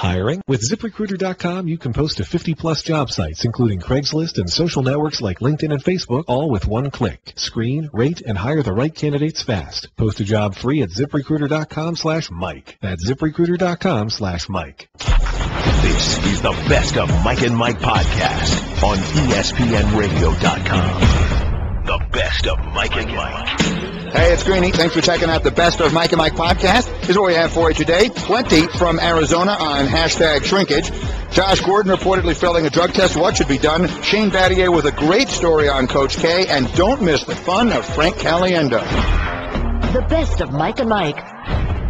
Hiring? With ZipRecruiter.com, you can post to 50-plus job sites, including Craigslist and social networks like LinkedIn and Facebook, all with one click. Screen, rate, and hire the right candidates fast. Post a job free at ZipRecruiter.com/Mike. That's ZipRecruiter.com/Mike. This is the Best of Mike and Mike podcast on ESPNRadio.com. The Best of Mike and Mike. Hey, it's Greeny. Thanks for checking out the Best of Mike and Mike podcast. Here's what we have for you today. Plenty from Arizona on hashtag shrinkage. Josh Gordon reportedly failing a drug test. What should be done? Shane Battier with a great story on Coach K. And don't miss the fun of Frank Caliendo. The Best of Mike and Mike.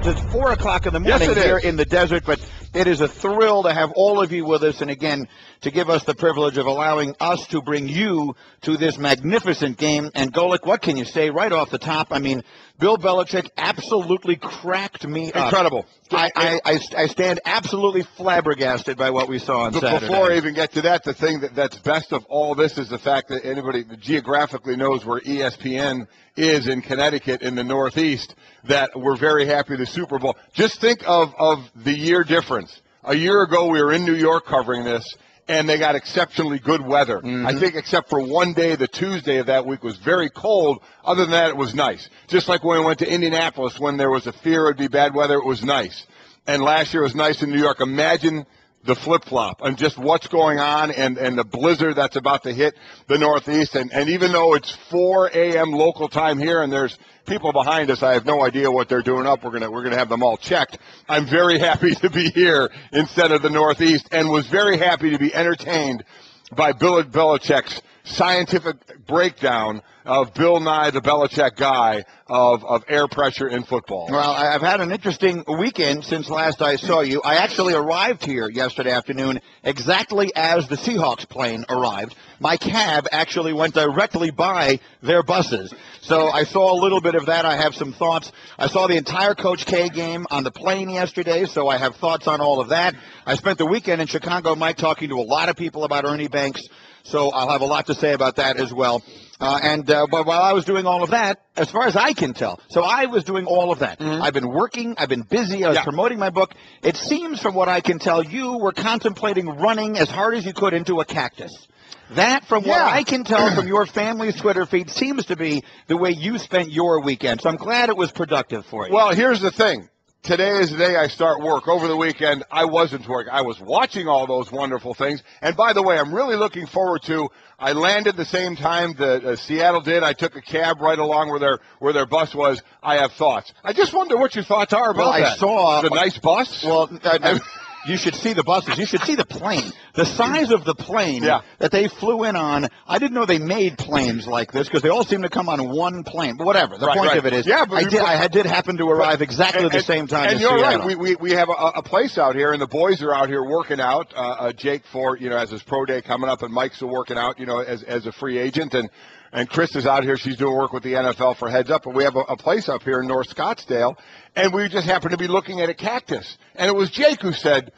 It's 4 o'clock in the morning here in the desert, but it is a thrill to have all of you with us, and again, to give us the privilege of allowing us to bring you to this magnificent game. And Golick, what can you say right off the top? I mean, Bill Belichick absolutely cracked me up. Incredible. I stand absolutely flabbergasted by what we saw on Saturday. Before I even get to that, the thing that's best of all this is the fact that anybody geographically knows where ESPN is in Connecticut in the Northeast, that we're very happy the Super Bowl. Just think of the year difference. A year ago, we were in New York covering this, and they got exceptionally good weather. Mm-hmm. I think except for one day, the Tuesday of that week was very cold. Other than that, it was nice. Just like when we went to Indianapolis when there was a fear it would be bad weather, it was nice. And last year it was nice in New York. Imagine the flip-flop and just what's going on and the blizzard that's about to hit the Northeast. And even though it's 4 a.m. local time here and there's people behind us, I have no idea what they're doing up. We're gonna have them all checked. I'm very happy to be here instead of the Northeast, and was very happy to be entertained by Bill Belichick's scientific breakdown of Bill Nye, the Belichick guy, of air pressure in football. Well, I've had an interesting weekend since last I saw you. I actually arrived here yesterday afternoon exactly as the Seahawks plane arrived. My cab actually went directly by their buses. So I saw a little bit of that. I have some thoughts. I saw the entire Coach K game on the plane yesterday, so I have thoughts on all of that. I spent the weekend in Chicago, Mike, talking to a lot of people about Ernie Banks, so I'll have a lot to say about that as well. But while I was doing all of that, as far as I can tell, so I was doing all of that. Mm-hmm. I've been working. I've been busy. I was promoting my book. It seems from what I can tell, you were contemplating running as hard as you could into a cactus. That, from what I can tell from your family's Twitter feed, seems to be the way you spent your weekend. So I'm glad it was productive for you. Well, here's the thing. Today is the day I start work. Over the weekend, I wasn't working. I was watching all those wonderful things. And by the way, I'm really looking forward to, I landed the same time that Seattle did. I took a cab right along where their bus was. I have thoughts. I just wonder what your thoughts are about that. I saw the nice bus. Well, you should see the buses. You should see the plane. The size of the plane that they flew in on. I didn't know they made planes like this because they all seem to come on one plane. But whatever. The point of it is, I did happen to arrive exactly the same time as Seattle. And you're right. We have a place out here, and the boys are out here working out. Jake has his pro day coming up, and Mike's still working out, as a free agent. And Chris is out here. She's doing work with the NFL for Heads Up. And we have a place up here in North Scottsdale. And we just happened to be looking at a cactus. And it was Jake who said,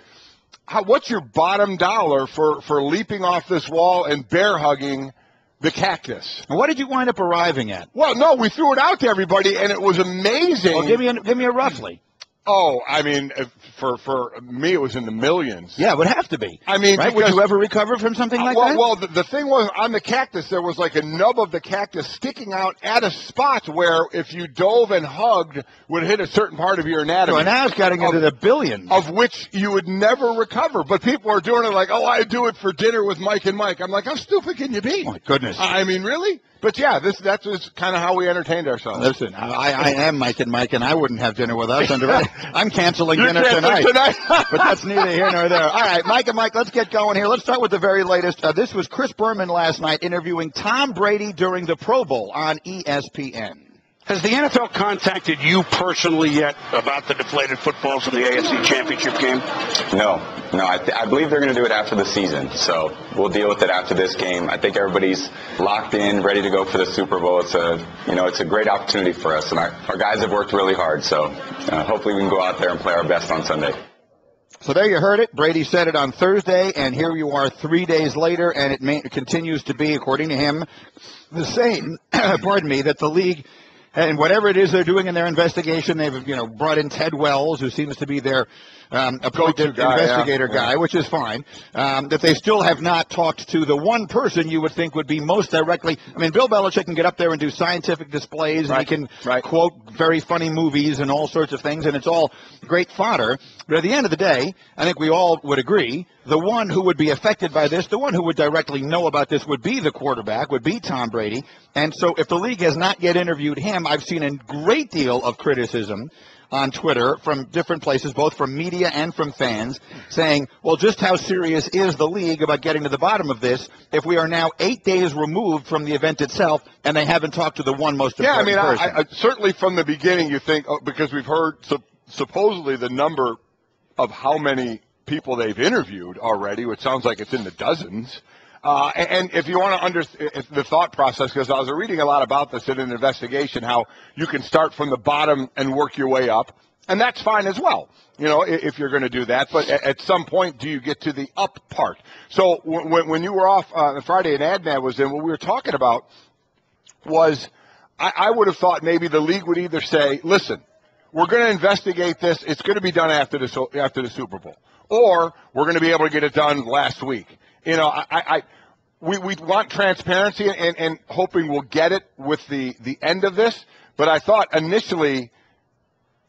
what's your bottom dollar for leaping off this wall and bear hugging the cactus? And what did you wind up arriving at? Well, no, we threw it out to everybody, and it was amazing. Well, give me a roughly. Oh, I mean, for me, it was in the millions. Yeah, it would have to be. I mean, right? Would you ever recover from something like that? Well, the thing was, on the cactus, there was like a nub of the cactus sticking out at a spot where if you dove and hugged, would hit a certain part of your anatomy. So now it's getting into the billions. Of which you would never recover. But people are doing it like, I do it for dinner with Mike and Mike. I'm like, how stupid can you be? Oh, my goodness. I mean, really? But yeah, that's just kind of how we entertained ourselves. Listen, I am Mike and Mike, and I wouldn't have dinner with us. I'm canceling dinner tonight. But that's neither here nor there. All right, Mike and Mike, let's get going here. Let's start with the very latest. This was Chris Berman last night interviewing Tom Brady during the Pro Bowl on ESPN. Has the NFL contacted you personally yet about the deflated footballs in the AFC Championship game? No. I believe they're going to do it after the season, so we'll deal with it after this game. I think everybody's locked in, ready to go for the Super Bowl. It's a great opportunity for us, and our guys have worked really hard, so hopefully we can go out there and play our best on Sunday. So there you heard it. Brady said it on Thursday, and here you are 3 days later, and it continues to be, according to him, the same, that the league, and whatever it is they're doing in their investigation, they've brought in Ted Wells, who seems to be their appointed investigator guy, which is fine. That they still have not talked to the one person you would think would be most directly. I mean, Bill Belichick can get up there and do scientific displays, and he can quote very funny movies and all sorts of things, and it's all great fodder. But at the end of the day, I think we all would agree, the one who would be affected by this, the one who would directly know about this would be the quarterback, would be Tom Brady. And so if the league has not yet interviewed him, I've seen a great deal of criticism on Twitter from different places, both from media and from fans, saying, well, just how serious is the league about getting to the bottom of this if we are now 8 days removed from the event itself and they haven't talked to the one most important person? I certainly from the beginning you think, because we've heard supposedly the number of how many people they've interviewed already, which sounds like it's in the dozens. And if you want to understand the thought process, because I was reading a lot about this in an investigation, how you can start from the bottom and work your way up, and that's fine as well, you know, if you're going to do that. But at some point, do you get to the up part? So when you were off on Friday and Adnan was in, what we were talking about was I would have thought maybe the league would either say, listen, we're going to investigate this. It's going to be done after the Super Bowl, or we're going to be able to get it done last week. You know, we want transparency and hoping we'll get it with the end of this. But I thought initially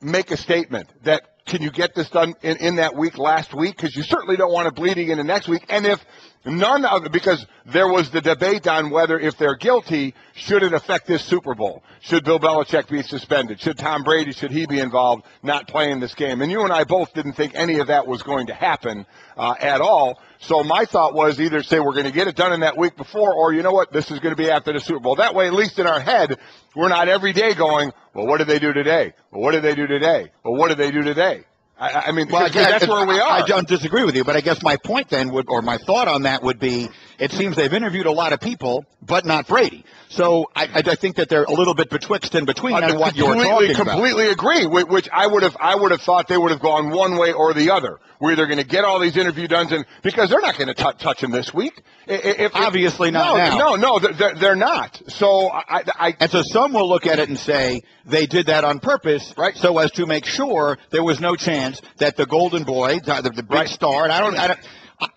make a statement that can you get this done in that week last week? Because you certainly don't want it bleeding into next week. And if none of it, because there was the debate on whether if they're guilty, should it affect this Super Bowl? Should Bill Belichick be suspended? Should Tom Brady, should he be involved not playing this game? And you and I both didn't think any of that was going to happen at all. So my thought was either say we're going to get it done in that week before, or you know what, this is going to be after the Super Bowl. That way, at least in our head, we're not every day going, well, what did they do today? Well, what did they do today? Well, what did they do today? I mean, well, that's where we are. I don't disagree with you, but I guess my point then would, or my thought on that would be, it seems they've interviewed a lot of people, but not Brady. So I think that they're a little bit betwixt and between on what you're talking about. Completely agree. Which I would have thought they would have gone one way or the other. We're either going to get all these interview done, because they're not going to touch him this week. Obviously not now. No, they're not. So and so some will look at it and say they did that on purpose, right? So as to make sure there was no chance that the golden boy, the big star, and I don't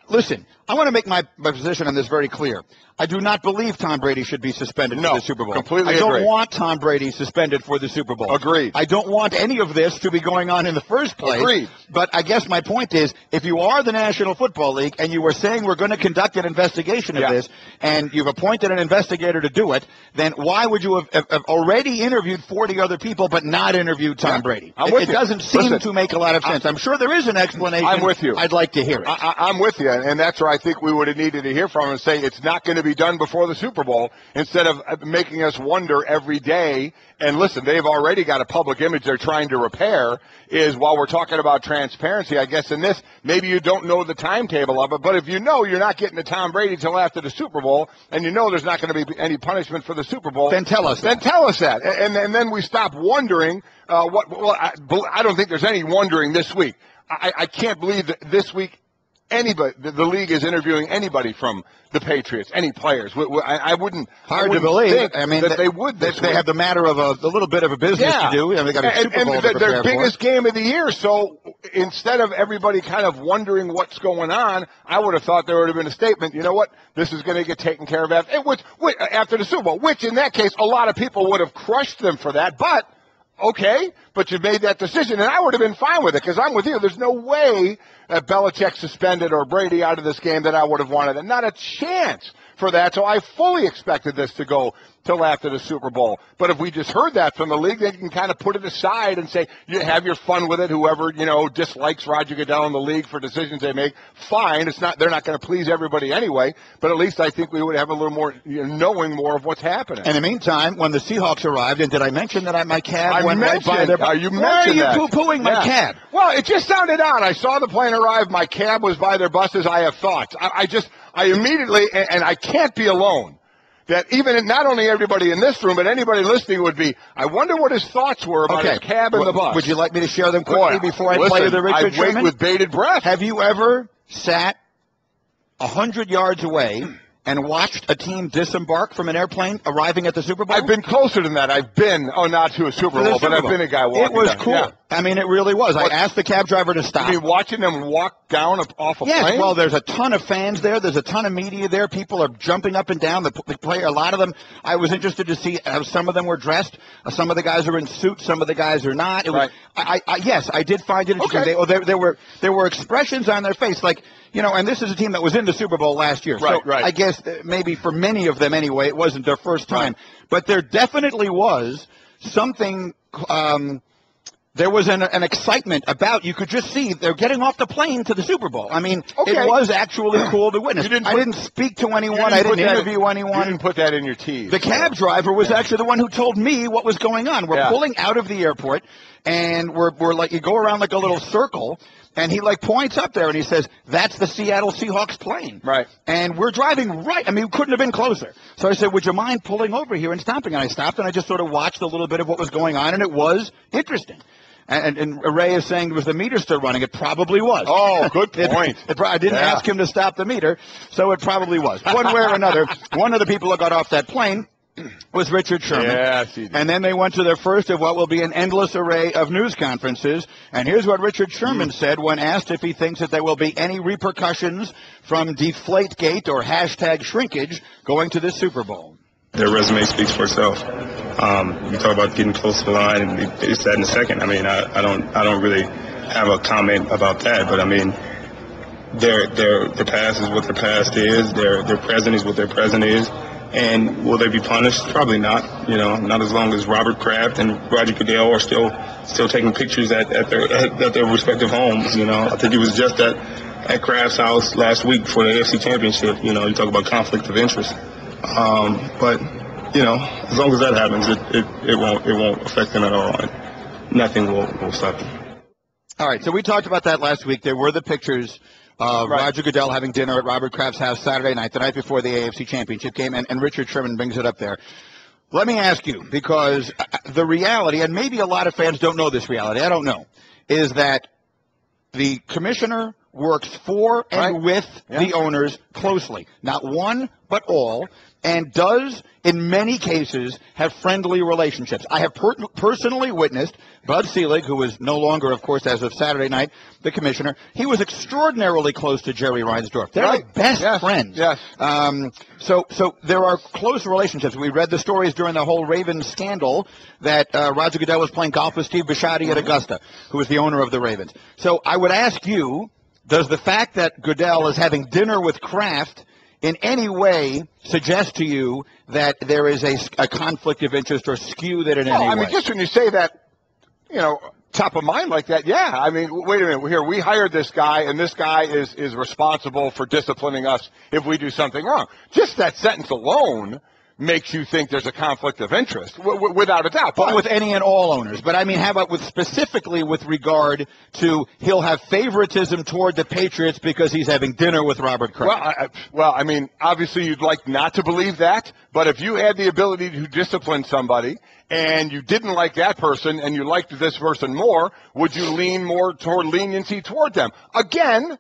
listen. I want to make my position on this very clear. I do not believe Tom Brady should be suspended for the Super Bowl. Completely I don't agree. want Tom Brady suspended for the Super Bowl. Agreed. I don't want any of this to be going on in the first place. Agreed. But I guess my point is, if you are the National Football League and you were saying we're going to conduct an investigation of this, and you've appointed an investigator to do it, then why would you have already interviewed 40 other people but not interviewed Tom Brady? It doesn't seem to make a lot of sense. I'm sure there is an explanation. I'm with you. I'd like to hear it. I'm with you, and that's where I think we would have needed to hear from him and say it's not going to be done before the Super Bowl, instead of making us wonder every day. And listen, they've already got a public image they're trying to repair. Is while we're talking about transparency, I guess in this, maybe you don't know the timetable of it, but if you know you're not getting to Tom Brady till after the Super Bowl, and you know there's not going to be any punishment for the Super Bowl, then tell us. Then tell us that, and then we stop wondering. I don't think there's any wondering this week. I can't believe that this week anybody, the league is interviewing anybody from the Patriots, any players. I wouldn't. Hard to believe. I mean, that they would. They have the matter of a little bit of a business to do. I mean, they got a Super Bowl to prepare their biggest game of the year. So instead of everybody kind of wondering what's going on, I would have thought there would have been a statement. You know what? This is going to get taken care of after the Super Bowl. Which in that case, a lot of people would have crushed them for that. But okay, but you made that decision, and I would have been fine with it, because I'm with you. There's no way that Belichick suspended or Brady out of this game that I would have wanted it. Not a chance for that. So I fully expected this to go till after the Super Bowl. But if we just heard that from the league, they can kind of put it aside and say, you have your fun with it. Whoever, dislikes Roger Goodell in the league for decisions they make, fine. They're not going to please everybody anyway. But at least I think we would have a little more, knowing more of what's happening. In the meantime, when the Seahawks arrived, and did I mention that my cab went right by their... You mentioned Why are you that. poo-pooing my cab? Well, it just sounded odd. I saw the plane arrive. My cab was by their buses. I have thoughts. I immediately, and I can't be alone, that even not only everybody in this room, but anybody listening would be, I wonder what his thoughts were about his cab and the bus. Would you like me to share them quickly before I play the Richard Sherman? I wait with bated breath. Have you ever sat 100 yards away and watched a team disembark from an airplane arriving at the Super Bowl? I've been closer than that. I've been, not to a Super Bowl, but I've been a guy walking It was down. cool. Yeah. I mean, it really was. I asked the cab driver to stop. You mean watching them walk down off a yes, plane? well, there's a ton of fans there. There's a ton of media there. People are jumping up and down. The player, a lot of them, I was interested to see how some of them were dressed. Some of the guys are in suits. Some of the guys are not. It was, yes, I did find it interesting. Okay. There were expressions on their face, like, and this is a team that was in the Super Bowl last year. Right, so right. I guess maybe for many of them anyway, it wasn't their first time. Right. But there definitely was something. There was an excitement about, you could just see they're getting off the plane to the Super Bowl. I mean, it was actually cool to witness. I didn't speak to anyone. I didn't interview anyone. You didn't put that in your teeth. The cab driver was actually the one who told me what was going on. We're pulling out of the airport, and we're like, you go around like a little circle, and he like points up there and he says, that's the Seattle Seahawks plane. Right. And we're driving right. I mean, we couldn't have been closer. So I said, would you mind pulling over here and stopping? And I stopped and I just sort of watched a little bit of what was going on, and it was interesting. And Ray is saying, was the meter still running? It probably was. Oh, good point. I didn't ask him to stop the meter, so it probably was. One way or another, one of the people who got off that plane was Richard Sherman. Yes, he did. And then they went to their first of what will be an endless array of news conferences. And here's what Richard Sherman said when asked if he thinks that there will be any repercussions from Deflategate or hashtag shrinkage going to this Super Bowl. Their resume speaks for itself. You talk about getting close to the line, and it's that in a second. I mean, I don't really have a comment about that, but I mean, their past is what their past is. Their present is what their present is. And will they be punished? Probably not. Not as long as Robert Kraft and Roger Goodell are still taking pictures at their respective homes. I think it was just at Kraft's house last week for the AFC Championship. You talk about conflict of interest. But as long as that happens, it won't affect them at all, and nothing will stop them. All right, so we talked about that last week. There were the pictures of Roger Goodell having dinner at Robert Kraft's house Saturday night, the night before the AFC Championship game, and Richard Sherman brings it up there. Let me ask you, because the reality, and maybe a lot of fans don't know this reality, I don't know, is that the commissioner works for and with the owners closely. Not one, but all. And does, in many cases, have friendly relationships. I have personally witnessed Bud Selig, who is no longer, of course, as of Saturday night, the commissioner. He was extraordinarily close to Jerry Reinsdorf. They're like best friends. Yes. So there are close relationships. We read the stories during the whole Ravens scandal that Roger Goodell was playing golf with Steve Bisciotti at Augusta, who was the owner of the Ravens. So I would ask you, does the fact that Goodell is having dinner with Kraft in any way suggest to you that there is a conflict of interest or skew that in any way? I mean, just when you say that, top of mind like that, yeah. I mean, wait a minute. Here, we hired this guy, and this guy is responsible for disciplining us if we do something wrong. Just that sentence alone makes you think there's a conflict of interest, without a doubt. But with any and all owners. But I mean, how about specifically with regard to he'll have favoritism toward the Patriots because he's having dinner with Robert Kraft? Well, I mean, obviously you'd like not to believe that, but if you had the ability to discipline somebody and you didn't like that person and you liked this person more, would you lean more toward leniency toward them? Again,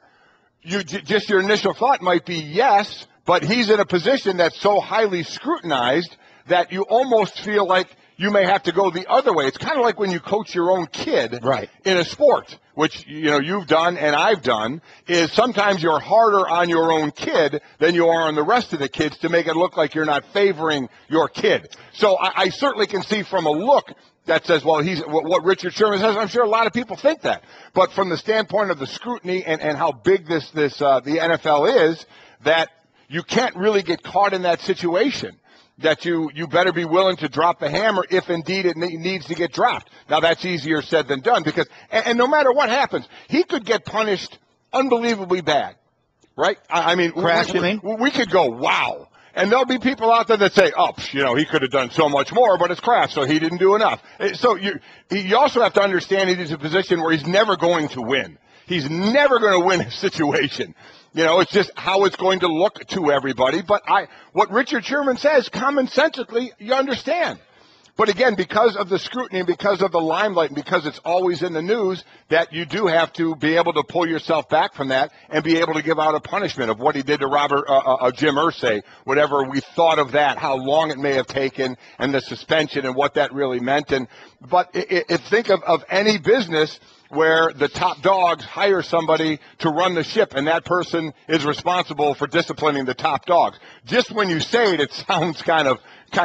just your initial thought might be yes, but he's in a position that's so highly scrutinized that you almost feel like you may have to go the other way. It's kind of like when you coach your own kid in a sport, which you've done and I've done, is sometimes you're harder on your own kid than you are on the rest of the kids to make it look like you're not favoring your kid. So I certainly can see from a look that says, well, he's what Richard Sherman says. I'm sure a lot of people think that. But from the standpoint of the scrutiny and how big the NFL is, that you can't really get caught in that situation, that you better be willing to drop the hammer if indeed it needs to get dropped. Now, that's easier said than done because, and no matter what happens, he could get punished unbelievably bad, right? I mean, we could go, wow. And there'll be people out there that say, he could have done so much more, but it's Kraft, so he didn't do enough. So you also have to understand he's in a position where he's never going to win. He's never going to win a situation. It's just how it's going to look to everybody. But what Richard Sherman says, commonsensically, you understand. But again, because of the scrutiny, because of the limelight, and because it's always in the news, that you do have to be able to pull yourself back from that and be able to give out a punishment of what he did to Jim Irsay, whatever we thought of that, how long it may have taken, and the suspension and what that really meant. But think of any business where the top dogs hire somebody to run the ship, and that person is responsible for disciplining the top dogs. Just when you say it, it sounds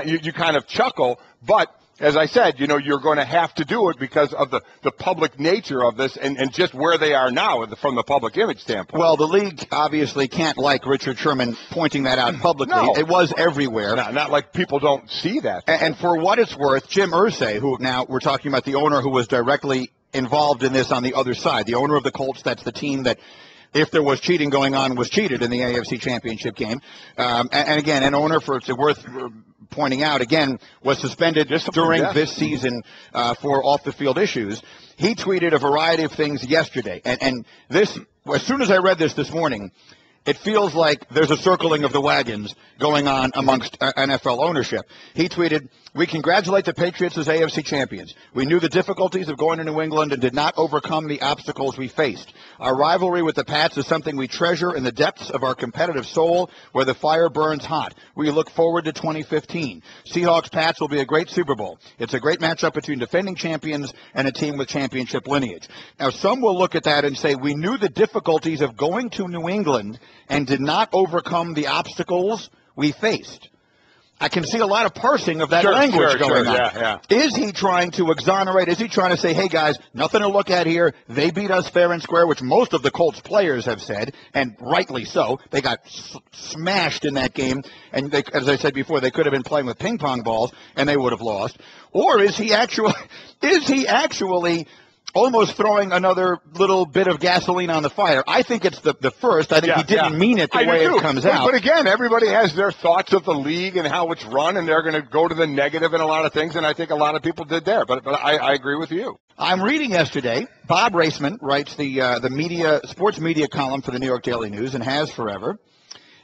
you kind of chuckle, but as I said, you're going to have to do it because of the public nature of this and just where they are now from the public image standpoint. Well, the league obviously can't like Richard Sherman pointing that out publicly. No. It was everywhere. Not like people don't see that. And for what it's worth, Jim Irsay, who now we're talking about the owner who was directly involved in this on the other side, the owner of the Colts, that's the team that, if there was cheating going on, was cheated in the AFC Championship game. And again, an owner, it's worth pointing out, again, was suspended during this season for off-the-field issues. He tweeted a variety of things yesterday. And this, as soon as I read this morning, it feels like there's a circling of the wagons going on amongst NFL ownership. He tweeted, "We congratulate the Patriots as AFC champions. We knew the difficulties of going to New England and did not overcome the obstacles we faced. Our rivalry with the Pats is something we treasure in the depths of our competitive soul where the fire burns hot. We look forward to 2015. Seahawks-Pats will be a great Super Bowl. It's a great matchup between defending champions and a team with championship lineage." Now, some will look at that and say, we knew the difficulties of going to New England and did not overcome the obstacles we faced. I can see a lot of parsing of that language going on. Yeah. Is he trying to exonerate? Is he trying to say, hey, guys, nothing to look at here. They beat us fair and square, which most of the Colts players have said, and rightly so. They got smashed in that game, and they, as I said before, they could have been playing with ping pong balls, and they would have lost. Or is he actually almost throwing another little bit of gasoline on the fire? I think it's the first. I think he didn't mean it the way it comes out. But again, everybody has their thoughts of the league and how it's run, and they're going to go to the negative in a lot of things, and I think a lot of people did there. But I agree with you. I'm reading yesterday, Bob Raceman writes the sports media column for the New York Daily News and has forever.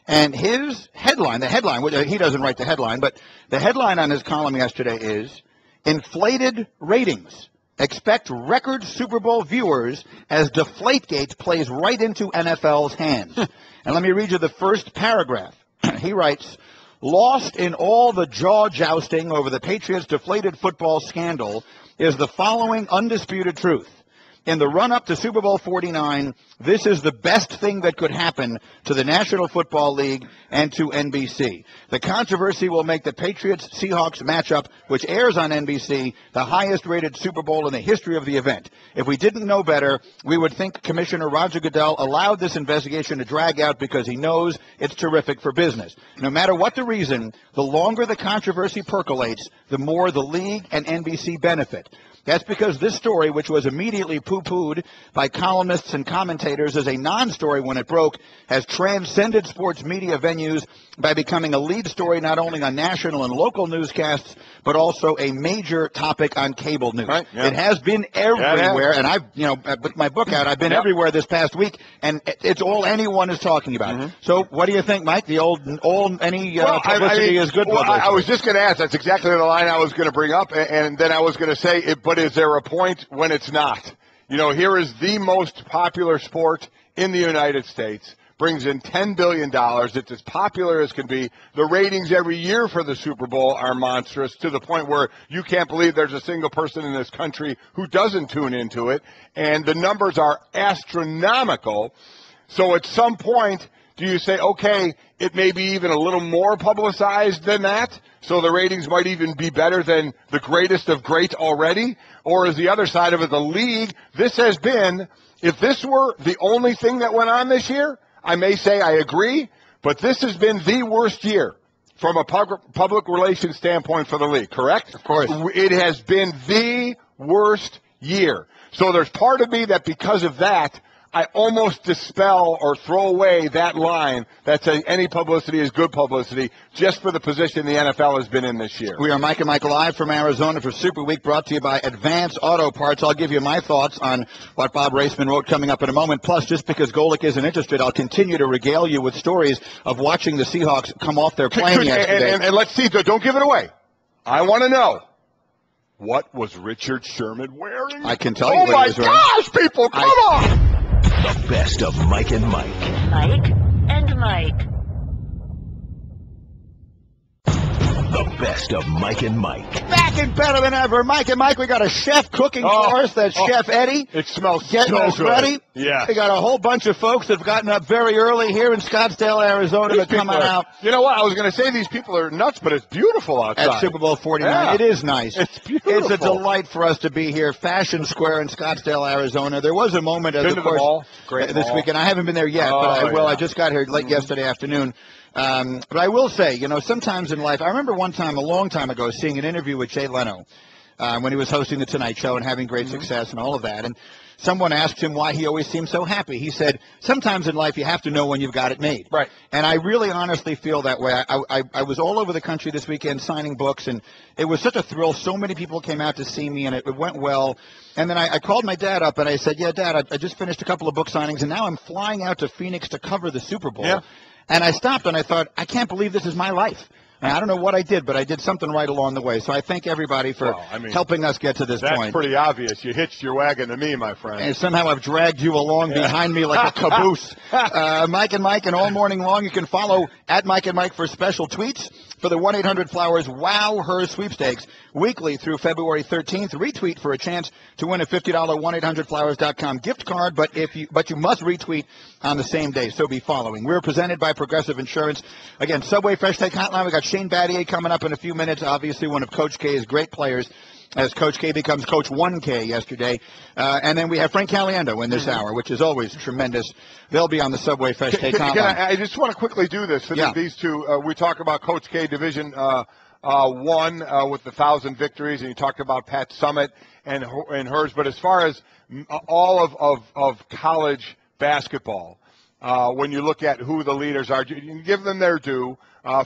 And his headline, he doesn't write the headline, but the headline on his column yesterday is, "Inflated Ratings. Expect record Super Bowl viewers as Deflategate plays right into NFL's hands." And let me read you the first paragraph. He writes, "Lost in all the jaw-jousting over the Patriots' deflated football scandal is the following undisputed truth. In the run-up to Super Bowl 49, this is the best thing that could happen to the National Football League and to NBC. The controversy will make the Patriots-Seahawks matchup, which airs on NBC, the highest-rated Super Bowl in the history of the event. If we didn't know better, we would think Commissioner Roger Goodell allowed this investigation to drag out because he knows it's terrific for business. No matter what the reason, the longer the controversy percolates, the more the league and NBC benefit. That's because this story, which was immediately poo-pooed by columnists and commentators as a non-story when it broke, has transcended sports media venues by becoming a lead story not only on national and local newscasts, but also a major topic on cable news. Right, yeah. It has been everywhere, and I've, with my book out, I've been everywhere this past week, and it's all anyone is talking about. Mm-hmm. So what do you think, Mike? The publicity is good publicity. I was just going to ask. That's exactly the line I was going to bring up, and then I was going to say, but is there a point when it's not? Here is the most popular sport in the United States. Brings in $10 billion. It's as popular as can be. The ratings every year for the Super Bowl are monstrous to the point where you can't believe there's a single person in this country who doesn't tune into it. And the numbers are astronomical. So at some point, do you say, okay, it may be even a little more publicized than that, so the ratings might even be better than the greatest of great already? Or is the other side of it, the league, this has been, if this were the only thing that went on this year, I may say I agree, but this has been the worst year from a public relations standpoint for the league, correct? Of course. It has been the worst year. So there's part of me that because of that, I almost dispel or throw away that line that says any publicity is good publicity just for the position the NFL has been in this year. We are Mike and Mike live from Arizona for Super Week, brought to you by Advance Auto Parts. I'll give you my thoughts on what Bob Raceman wrote coming up in a moment. Plus, just because Golick isn't interested, I'll continue to regale you with stories of watching the Seahawks come off their plane yesterday. And let's see, don't give it away. I want to know. What was Richard Sherman wearing? I can tell you what he was wearing. Oh, my gosh, people, come on! The best of Mike and Mike. Mike and Mike. The best of Mike and Mike. Back and better than ever. Mike and Mike, we got a chef cooking for us. That's Chef Eddie. It smells getting so us good. ready. Yeah. We got a whole bunch of folks that have gotten up very early here in Scottsdale, Arizona to come out. You know what? I was going to say these people are nuts, but it's beautiful outside. At Super Bowl 49. Yeah. It is nice. It's beautiful. It's a delight for us to be here, Fashion Square in Scottsdale, Arizona. There was a moment, Been of to the course, mall? Great this mall. weekend. I haven't been there yet, but I will. Yeah. I just got here late yesterday afternoon. But I will say, sometimes in life, I remember one time, a long time ago, seeing an interview with Jay Leno when he was hosting The Tonight Show and having great success and all of that. And someone asked him why he always seemed so happy. He said, sometimes in life you have to know when you've got it made. Right. And I really honestly feel that way. I was all over the country this weekend signing books, and it was such a thrill. So many people came out to see me, and it went well. And then I called my dad up, and I said, yeah, Dad, I just finished a couple of book signings, and now I'm flying out to Phoenix to cover the Super Bowl. Yeah. And I stopped, and I thought, I can't believe this is my life. And I don't know what I did, but I did something right along the way. So I thank everybody for helping us get to this That's point. pretty obvious. You hitched your wagon to me, my friend. And somehow I've dragged you along behind me like a caboose. Mike and Mike, and all morning long you can follow at Mike and Mike for special tweets for the 1-800-Flowers Wow Her sweepstakes weekly through February 13th. Retweet for a chance to win a $50 1-800-Flowers.com gift card, but you must retweet on the same day, so be following. We're presented by Progressive Insurance. Again, Subway Fresh Take Hotline. We got Shane Battier coming up in a few minutes, obviously one of Coach K's great players, as Coach K becomes Coach 1K yesterday. And then we have Frank Caliendo in this hour, which is always tremendous. They'll be on the Subway Fresh Take Hotline. I just want to quickly do this. These two, we talk about Coach K Division 1 with the 1,000 victories, and you talked about Pat Summitt and hers. But as far as all of college basketball, when you look at who the leaders are, you can give them their due.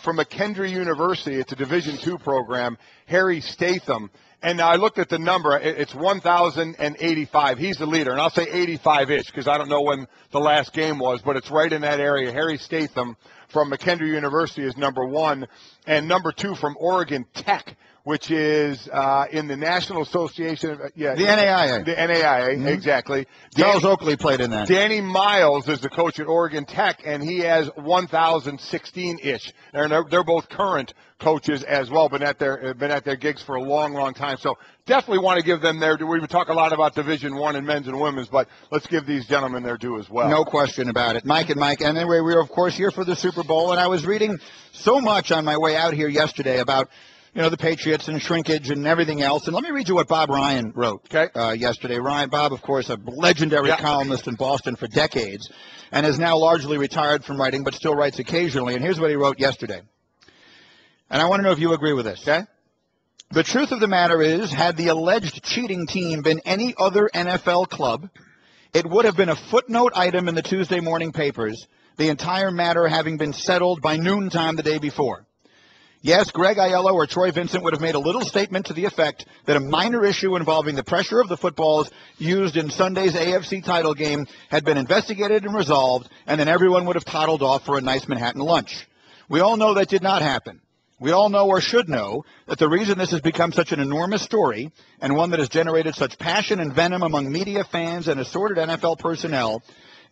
From McKendree University, it's a Division II program, Harry Statham. And now I looked at the number. It's 1,085. He's the leader. And I'll say 85-ish because I don't know when the last game was, but it's right in that area. Harry Statham from McKendree University is number 1. And number 2 from Oregon Tech, which is in the National Association. The NAIA. The NAIA, exactly. Charles Oakley played in that. Danny Miles is the coach at Oregon Tech, and he has 1,016-ish. They're both current coaches as well, been at their gigs for a long, long time. So definitely want to give them their due. We talk a lot about Division I and men's and women's, but let's give these gentlemen their due as well. No question about it. Mike and Mike. And anyway, we were, of course, here for the Super Bowl, and I was reading so much on my way out here yesterday about the Patriots and shrinkage and everything else. And let me read you what Bob Ryan wrote yesterday. Bob, of course, a legendary columnist in Boston for decades and is now largely retired from writing but still writes occasionally. And here's what he wrote yesterday. And I want to know if you agree with this. Okay? The truth of the matter is, had the alleged cheating team been any other NFL club, it would have been a footnote item in the Tuesday morning papers, the entire matter having been settled by noontime the day before. Yes, Greg Aiello or Troy Vincent would have made a little statement to the effect that a minor issue involving the pressure of the footballs used in Sunday's AFC title game had been investigated and resolved, and then everyone would have toddled off for a nice Manhattan lunch. We all know that did not happen. We all know or should know that the reason this has become such an enormous story and one that has generated such passion and venom among media, fans, and assorted NFL personnel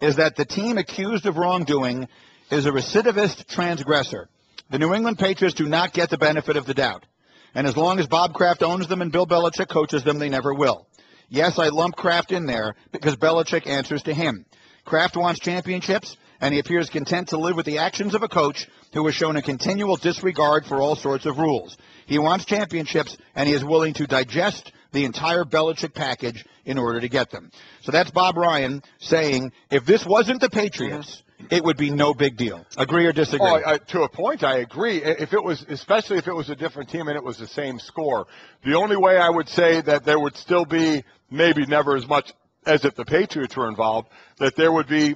is that the team accused of wrongdoing is a recidivist transgressor. The New England Patriots do not get the benefit of the doubt. And as long as Bob Kraft owns them and Bill Belichick coaches them, they never will. Yes, I lump Kraft in there because Belichick answers to him. Kraft wants championships, and he appears content to live with the actions of a coach who has shown a continual disregard for all sorts of rules. He wants championships, and he is willing to digest the entire Belichick package in order to get them. So that's Bob Ryan saying, if this wasn't the Patriots, it would be no big deal. Agree or disagree? To a point, I agree. Especially if it was a different team and it was the same score. The only way I would say that there would still be, maybe never as much as if the Patriots were involved, that there would be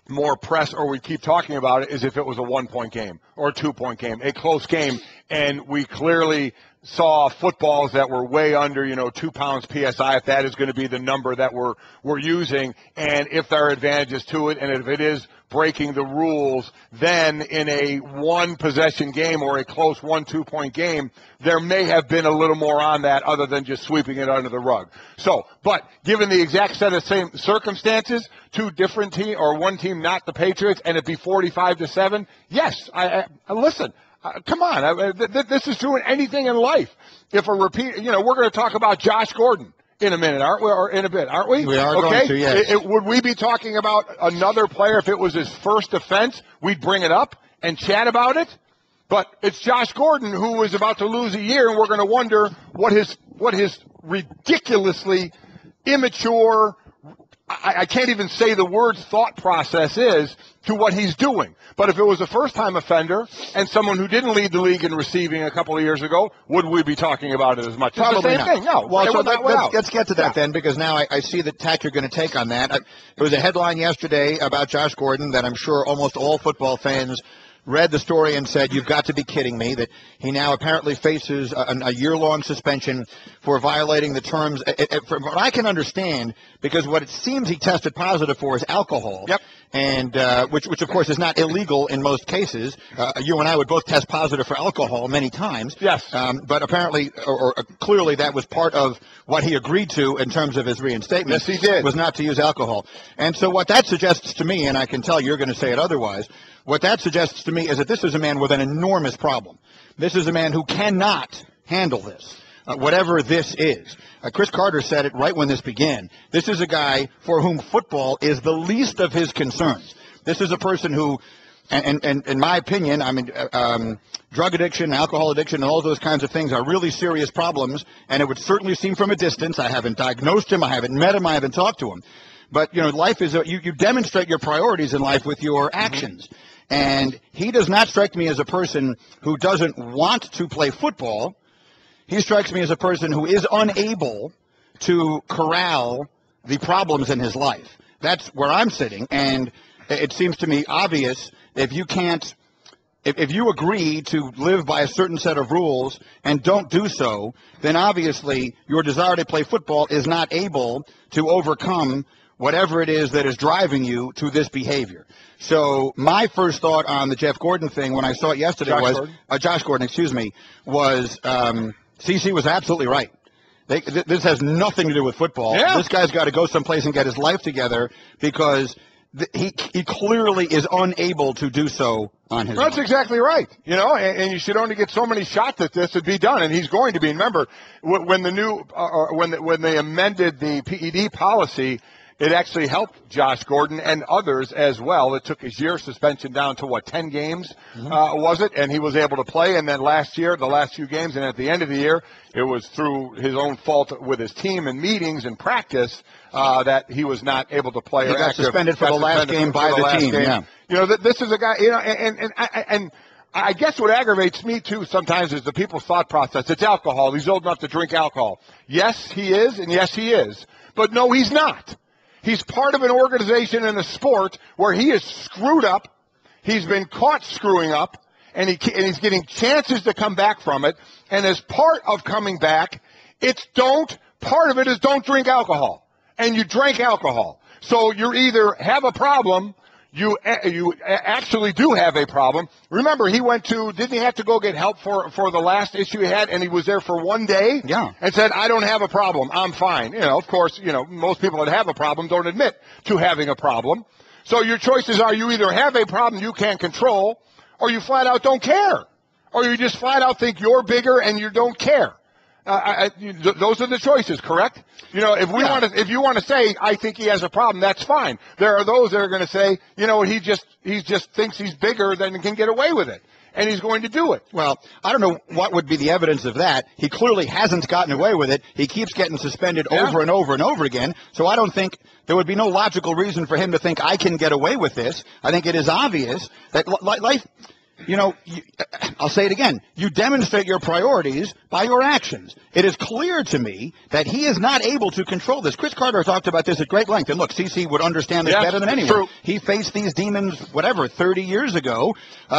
more press, or we keep talking about it, is if it was a 1-point game or a 2-point game, a close game, and we clearly saw footballs that were way under, 2 pounds PSI, if that is going to be the number that we're using, and if there are advantages to it, and if it is breaking the rules, then in a one-possession game or a close 1-2 point game, there may have been a little more on that other than just sweeping it under the rug. So, but given the exact set of same circumstances, two different team or one team, not the Patriots, and it be 45-7, yes, I listen. Come on, this is true in anything in life. If a repeat, we're going to talk about Josh Gordon in a minute, aren't we? Or in a bit, aren't we? We are going to, yes. Would we be talking about another player if it was his first offense? We'd bring it up and chat about it. But it's Josh Gordon who is about to lose a year, and we're going to wonder what his ridiculously immature, I can't even say the word thought process is to what he's doing. But if it was a first-time offender and someone who didn't lead the league in receiving a couple of years ago, would we be talking about it as much? Probably it's the same not. thing. No. Well, so let's get to that then, because now I see the tack you're going to take on that. There was a headline yesterday about Josh Gordon that I'm sure almost all football fans read the story and said, you've got to be kidding me, that he now apparently faces a year-long suspension for violating the terms. From what I can understand, because what it seems he tested positive for is alcohol. Yep. And which of course is not illegal in most cases. You and I would both test positive for alcohol many times. Yes. But apparently, or clearly, that was part of what he agreed to in terms of his reinstatement. Yes, he did. Was not to use alcohol. And so what that suggests to me, and I can tell you're going to say it otherwise, what that suggests to me is that this is a man with an enormous problem. This is a man who cannot handle this, whatever this is. Chris Carter said it right when this began. This is a guy for whom football is the least of his concerns. This is a person who, and in my opinion, drug addiction, alcohol addiction, and all those kinds of things are really serious problems, and it would certainly seem from a distance. I haven't diagnosed him. I haven't met him. I haven't talked to him. But, life is, you demonstrate your priorities in life with your actions. And he does not strike me as a person who doesn't want to play football. He strikes me as a person who is unable to corral the problems in his life. That's where I'm sitting, and it seems to me obvious if you can't, if you agree to live by a certain set of rules and don't do so, then obviously your desire to play football is not able to overcome whatever it is that is driving you to this behavior. So my first thought on the Jeff Gordon thing when I saw it yesterday Josh Gordon, was CC was absolutely right. This has nothing to do with football. Yeah. This guy's got to go someplace and get his life together because he clearly is unable to do so on his own. That's exactly right. And you should only get so many shots at this to be done, and he's going to be. Remember, when the new when they amended the PED policy, it actually helped Josh Gordon and others as well. It took his year suspension down to, 10 games, was it? And he was able to play. And then last year, the last few games, and at the end of the year, it was through his own fault with his team and meetings and practice that he was not able to play. He got suspended for the last game by the team. Yeah. This is a guy, and I guess what aggravates me, too, sometimes is the people's thought process. It's alcohol. He's old enough to drink alcohol. Yes, he is, and yes, he is. But no, he's not. He's part of an organization in a sport where he is screwed up. He's been caught screwing up, and he's getting chances to come back from it. And as part of coming back, part of it is don't drink alcohol. And you drank alcohol. So you either have a problem, you actually do have a problem. Remember, didn't he have to go get help for the last issue he had, and he was there for 1 day? Yeah. And said, I don't have a problem, I'm fine. Of course, most people that have a problem don't admit to having a problem. So your choices are you either have a problem you can't control, or you flat out don't care. Or you just flat out think you're bigger and you don't care. Those are the choices, correct? If you want to say I think he has a problem, that's fine. There are those that are going to say, he just thinks he's bigger than can get away with it, and he's going to do it. Well, I don't know what would be the evidence of that. He clearly hasn't gotten away with it. He keeps getting suspended over and over and over again. So I don't think there would be no logical reason for him to think I can get away with this. I think it is obvious that life. I'll say it again. You demonstrate your priorities by your actions. It is clear to me that he is not able to control this. Chris Carter talked about this at great length. And look, CC would understand this better than anyone. True. He faced these demons, 30 years ago,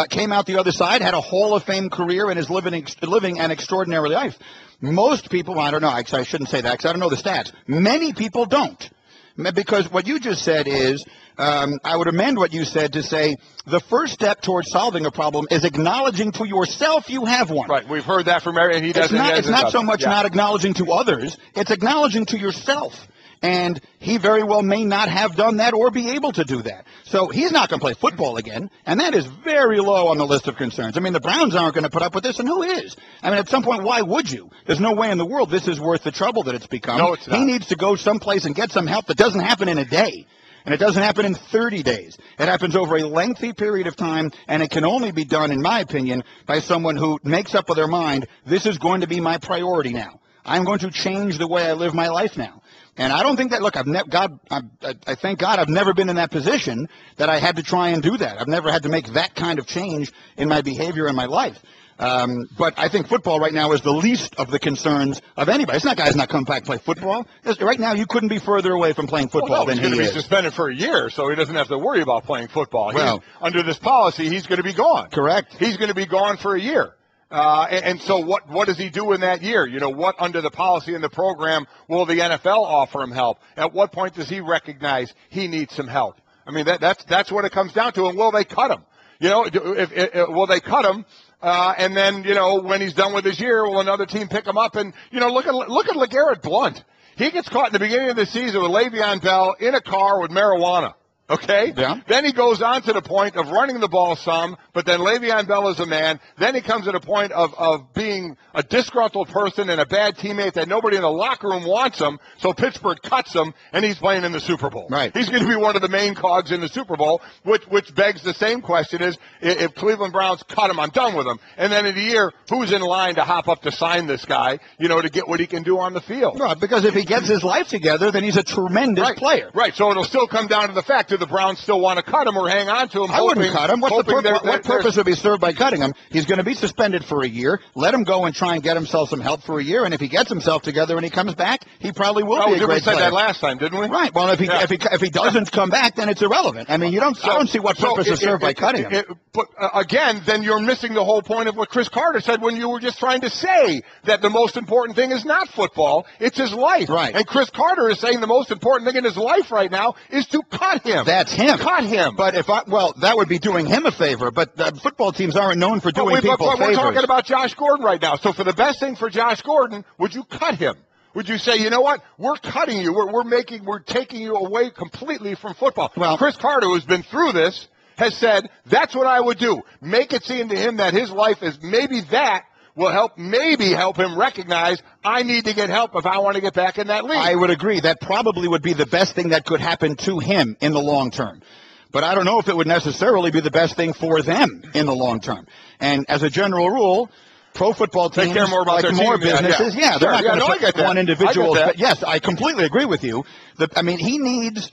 came out the other side, had a Hall of Fame career, and is living an extraordinary life. Most people, I don't know, I shouldn't say that because I don't know the stats. Many people don't. Because what you just said is, I would amend what you said to say, the first step towards solving a problem is acknowledging to yourself you have one. Right. We've heard that from Mary, and he doesn't. It's not so much not acknowledging to others, it's acknowledging to yourself. And he very well may not have done that or be able to do that. So he's not going to play football again, and that is very low on the list of concerns. I mean, the Browns aren't going to put up with this, and who is? I mean, at some point, why would you? There's no way in the world this is worth the trouble that it's become. No, it's not. He needs to go someplace and get some help. That doesn't happen in a day. And it doesn't happen in 30 days. It happens over a lengthy period of time, and it can only be done, in my opinion, by someone who makes up with their mind, this is going to be my priority now. I'm going to change the way I live my life now. And I don't think that, look, I thank God I've never been in that position that I had to try and do that. I've never had to make that kind of change in my behavior in my life. But I think football right now is the least of the concerns of anybody. It's not guys not coming back and play football. Right now, you couldn't be further away from playing football than he is. He's going to be suspended for a year, so he doesn't have to worry about playing football. Well, under this policy, he's going to be gone. Correct. He's going to be gone for a year. And so what does he do in that year? What under the policy and the program will the NFL offer him help? At what point does he recognize he needs some help? I mean, that's what it comes down to. And will they cut him? Will they cut him? And then, when he's done with his year, will another team pick him up? And, look at LeGarrette Blount. He gets caught in the beginning of the season with Le'Veon Bell in a car with marijuana. Okay? Yeah. Then he goes on to the point of running the ball some, but then Le'Veon Bell is a man. Then he comes to the point of being a disgruntled person and a bad teammate that nobody in the locker room wants him, so Pittsburgh cuts him, and he's playing in the Super Bowl. Right. He's going to be one of the main cogs in the Super Bowl, which begs the same question is, if Cleveland Browns cut him, I'm done with him. And then in the year, who's in line to hop up to sign this guy, to get what he can do on the field? Right, because if he gets his life together, then he's a tremendous player. Right, so it'll still come down to the fact, do the Browns still want to cut him or hang on to him? I wouldn't cut him. What purpose would be served by cutting him? He's going to be suspended for a year. Let him go and try and get himself some help for a year, and if he gets himself together and he comes back, he probably will be a great player. We said that last time, didn't we? Right. Well, if he doesn't come back, then it's irrelevant. I mean, I don't see what purpose is served by cutting him. But again, then you're missing the whole point of what Chris Carter said when you were just trying to say that the most important thing is not football, it's his life. Right. And Chris Carter is saying the most important thing in his life right now is to cut him. That's him. Cut him. But that would be doing him a favor. But football teams aren't known for doing people favors. We're talking about Josh Gordon right now. So for the best thing for Josh Gordon, would you cut him? Would you say, you know what? We're cutting you. We're taking you away completely from football. Well, Chris Carter, who's been through this, has said that's what I would do. Make it seem to him that his life is maybe that will help him recognize I need to get help if I want to get back in that league. I would agree. That probably would be the best thing that could happen to him in the long term. But I don't know if it would necessarily be the best thing for them in the long term. And as a general rule, pro football teams, they care more about their team, businesses, they're not going to put one individual. Yes, I completely agree with you. He needs,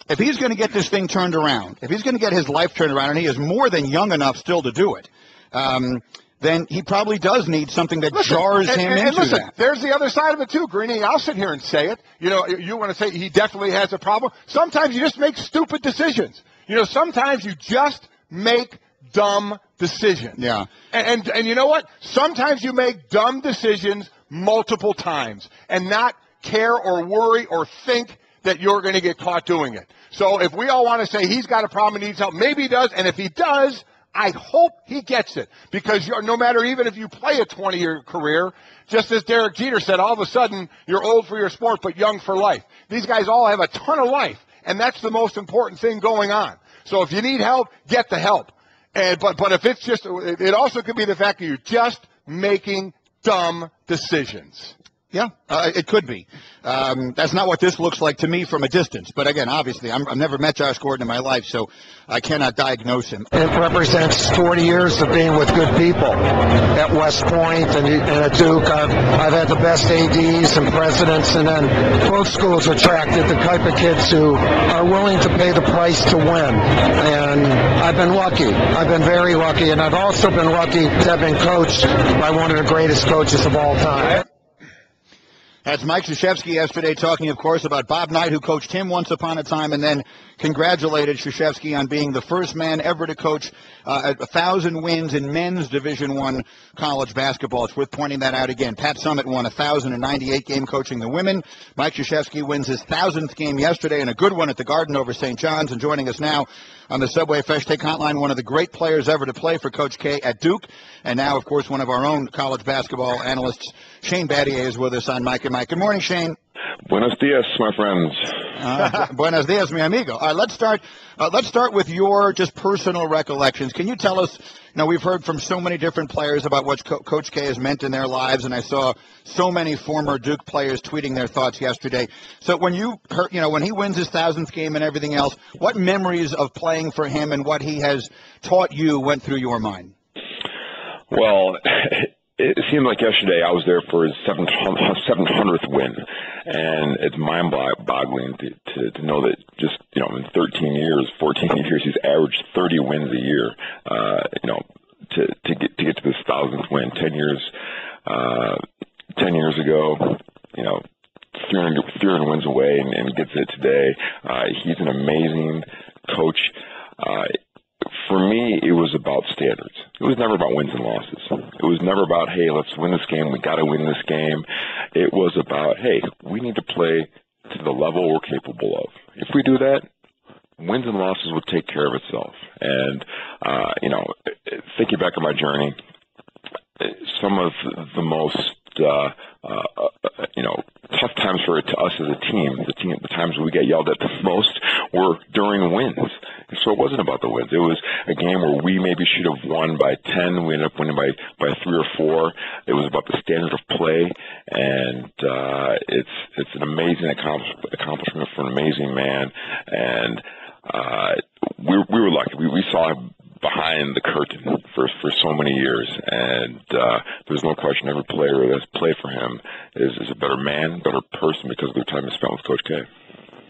if he's going to get this thing turned around, if he's going to get his life turned around, and he is more than young enough still to do it, then he probably does need something that jars him into that. There's the other side of it too, Greeny. I'll sit here and say it. You want to say he definitely has a problem. Sometimes you just make stupid decisions. Sometimes you just make dumb decisions. Yeah. And you know what? Sometimes you make dumb decisions multiple times and not care or worry or think that you're going to get caught doing it. So if we all want to say he's got a problem and needs help, maybe he does. And if he does, I hope he gets it, because no matter, even if you play a 20-year career, just as Derek Jeter said, all of a sudden you're old for your sport but young for life. These guys all have a ton of life, and that's the most important thing going on. So if you need help, get the help. But if it's just, it also could be the fact that you're just making dumb decisions. Yeah, it could be. That's not what this looks like to me from a distance. But again, obviously, I've never met Josh Gordon in my life, so I cannot diagnose him. It represents 40 years of being with good people at West Point and at Duke. I've had the best ADs and presidents, and then both schools attracted the type of kids who are willing to pay the price to win. And I've been lucky. I've been very lucky, and I've also been lucky to have been coached by one of the greatest coaches of all time. That's Mike Krzyzewski yesterday talking, of course, about Bob Knight, who coached him once upon a time, and then congratulated Krzyzewski on being the first man ever to coach 1,000 wins in men's Division I college basketball. It's worth pointing that out again. Pat Summitt won 1,098 game coaching the women. Mike Krzyzewski wins his 1,000th game yesterday, and a good one at the Garden over St. John's. And joining us now on the Subway Fresh Take Hotline, one of the great players ever to play for Coach K at Duke, and now, of course, one of our own college basketball analysts, Shane Battier, is with us on Mike and Mike. Good morning, Shane. Buenos dias, my friends. Buenos dias, mi amigo. All right, let's start with your just personal recollections. Can you tell us, we've heard from so many different players about what Coach K has meant in their lives, and I saw so many former Duke players tweeting their thoughts yesterday. So when you heard, when he wins his 1,000th game and everything else, what memories of playing for him and what he has taught you went through your mind? Well, it seemed like yesterday I was there for his 700th win, and it's mind-boggling to know that just, in 13 years, 14 years, he's averaged 30 wins a year, to get to this 1,000th win. 10 years ago, 300 wins away and gets it today. He's an amazing coach. For me, it was about standards. It was never about wins and losses. It was never about, hey, let's win this game. We got to win this game. It was about, hey, we need to play to the level we're capable of. If we do that, wins and losses will take care of itself. And, thinking back on my journey, some of the most, tough times for us as a team, the times we get yelled at the most were during wins. So it wasn't about the wins. It was a game where we maybe should have won by 10. We ended up winning by 3 or 4. It was about the standard of play, and it's an amazing accomplishment for an amazing man. And we were lucky. We saw him behind the curtain for so many years, and there's no question every player that's played for him is a better man, better person because of the time he spent with Coach K.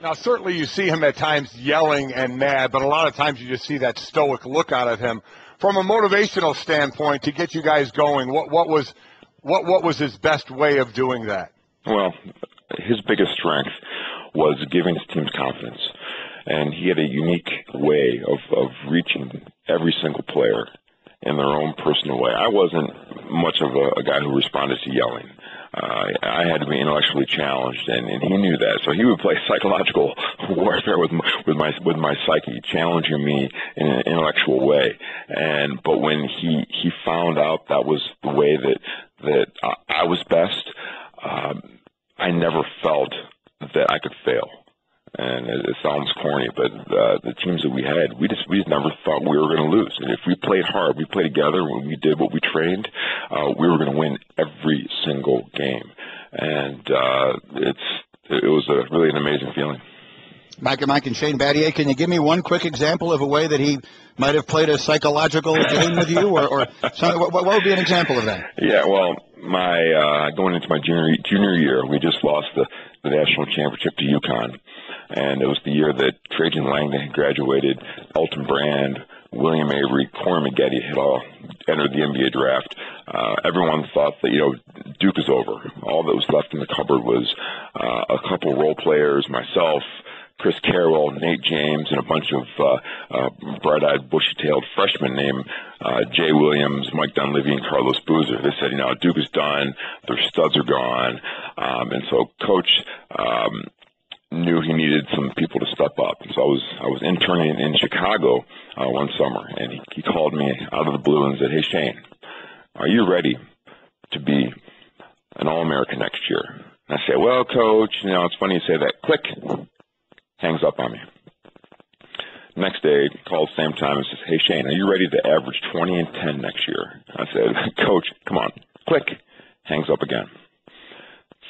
Now, certainly you see him at times yelling and mad, but a lot of times you just see that stoic look out of him. From a motivational standpoint, to get you guys going, what was his best way of doing that? Well, his biggest strength was giving his teams confidence, and he had a unique way of reaching every single player in their own personal way. I wasn't much of a guy who responded to yelling. I had to be intellectually challenged, and he knew that. So he would play psychological warfare with my psyche, challenging me in an intellectual way. But when he found out that was the way that I was best, I never felt that I could fail. And it sounds corny, but the teams that we had, we just never thought we were going to lose. And if we played hard, we played together, when we did what we trained, we were going to win every single game. And it was really an amazing feeling. Mike and Shane Battier, can you give me one quick example of a way that he might have played a psychological game with you, or something? What would be an example of that? Yeah, well, going into my junior year, we just lost the national championship to UConn. And it was the year that Trajan Langdon had graduated, Elton Brand, William Avery, Corey Maggette had all entered the NBA draft. Everyone thought that, Duke is over. All that was left in the cupboard was a couple role players, myself, Chris Carroll, Nate James, and a bunch of bright-eyed, bushy-tailed freshmen named Jay Williams, Mike Dunleavy, and Carlos Boozer. They said, Duke is done. Their studs are gone. And so Coach knew he needed some people to step up. So I was interning in Chicago one summer, and he called me out of the blue and said, "Hey, Shane, are you ready to be an All-American next year?" And I said, "Well, Coach, it's funny you say that." Click. Hangs up on me. Next day, calls same time and says, "Hey, Shane, are you ready to average 20 and 10 next year?" I said, "Coach, come on." Click. Hangs up again.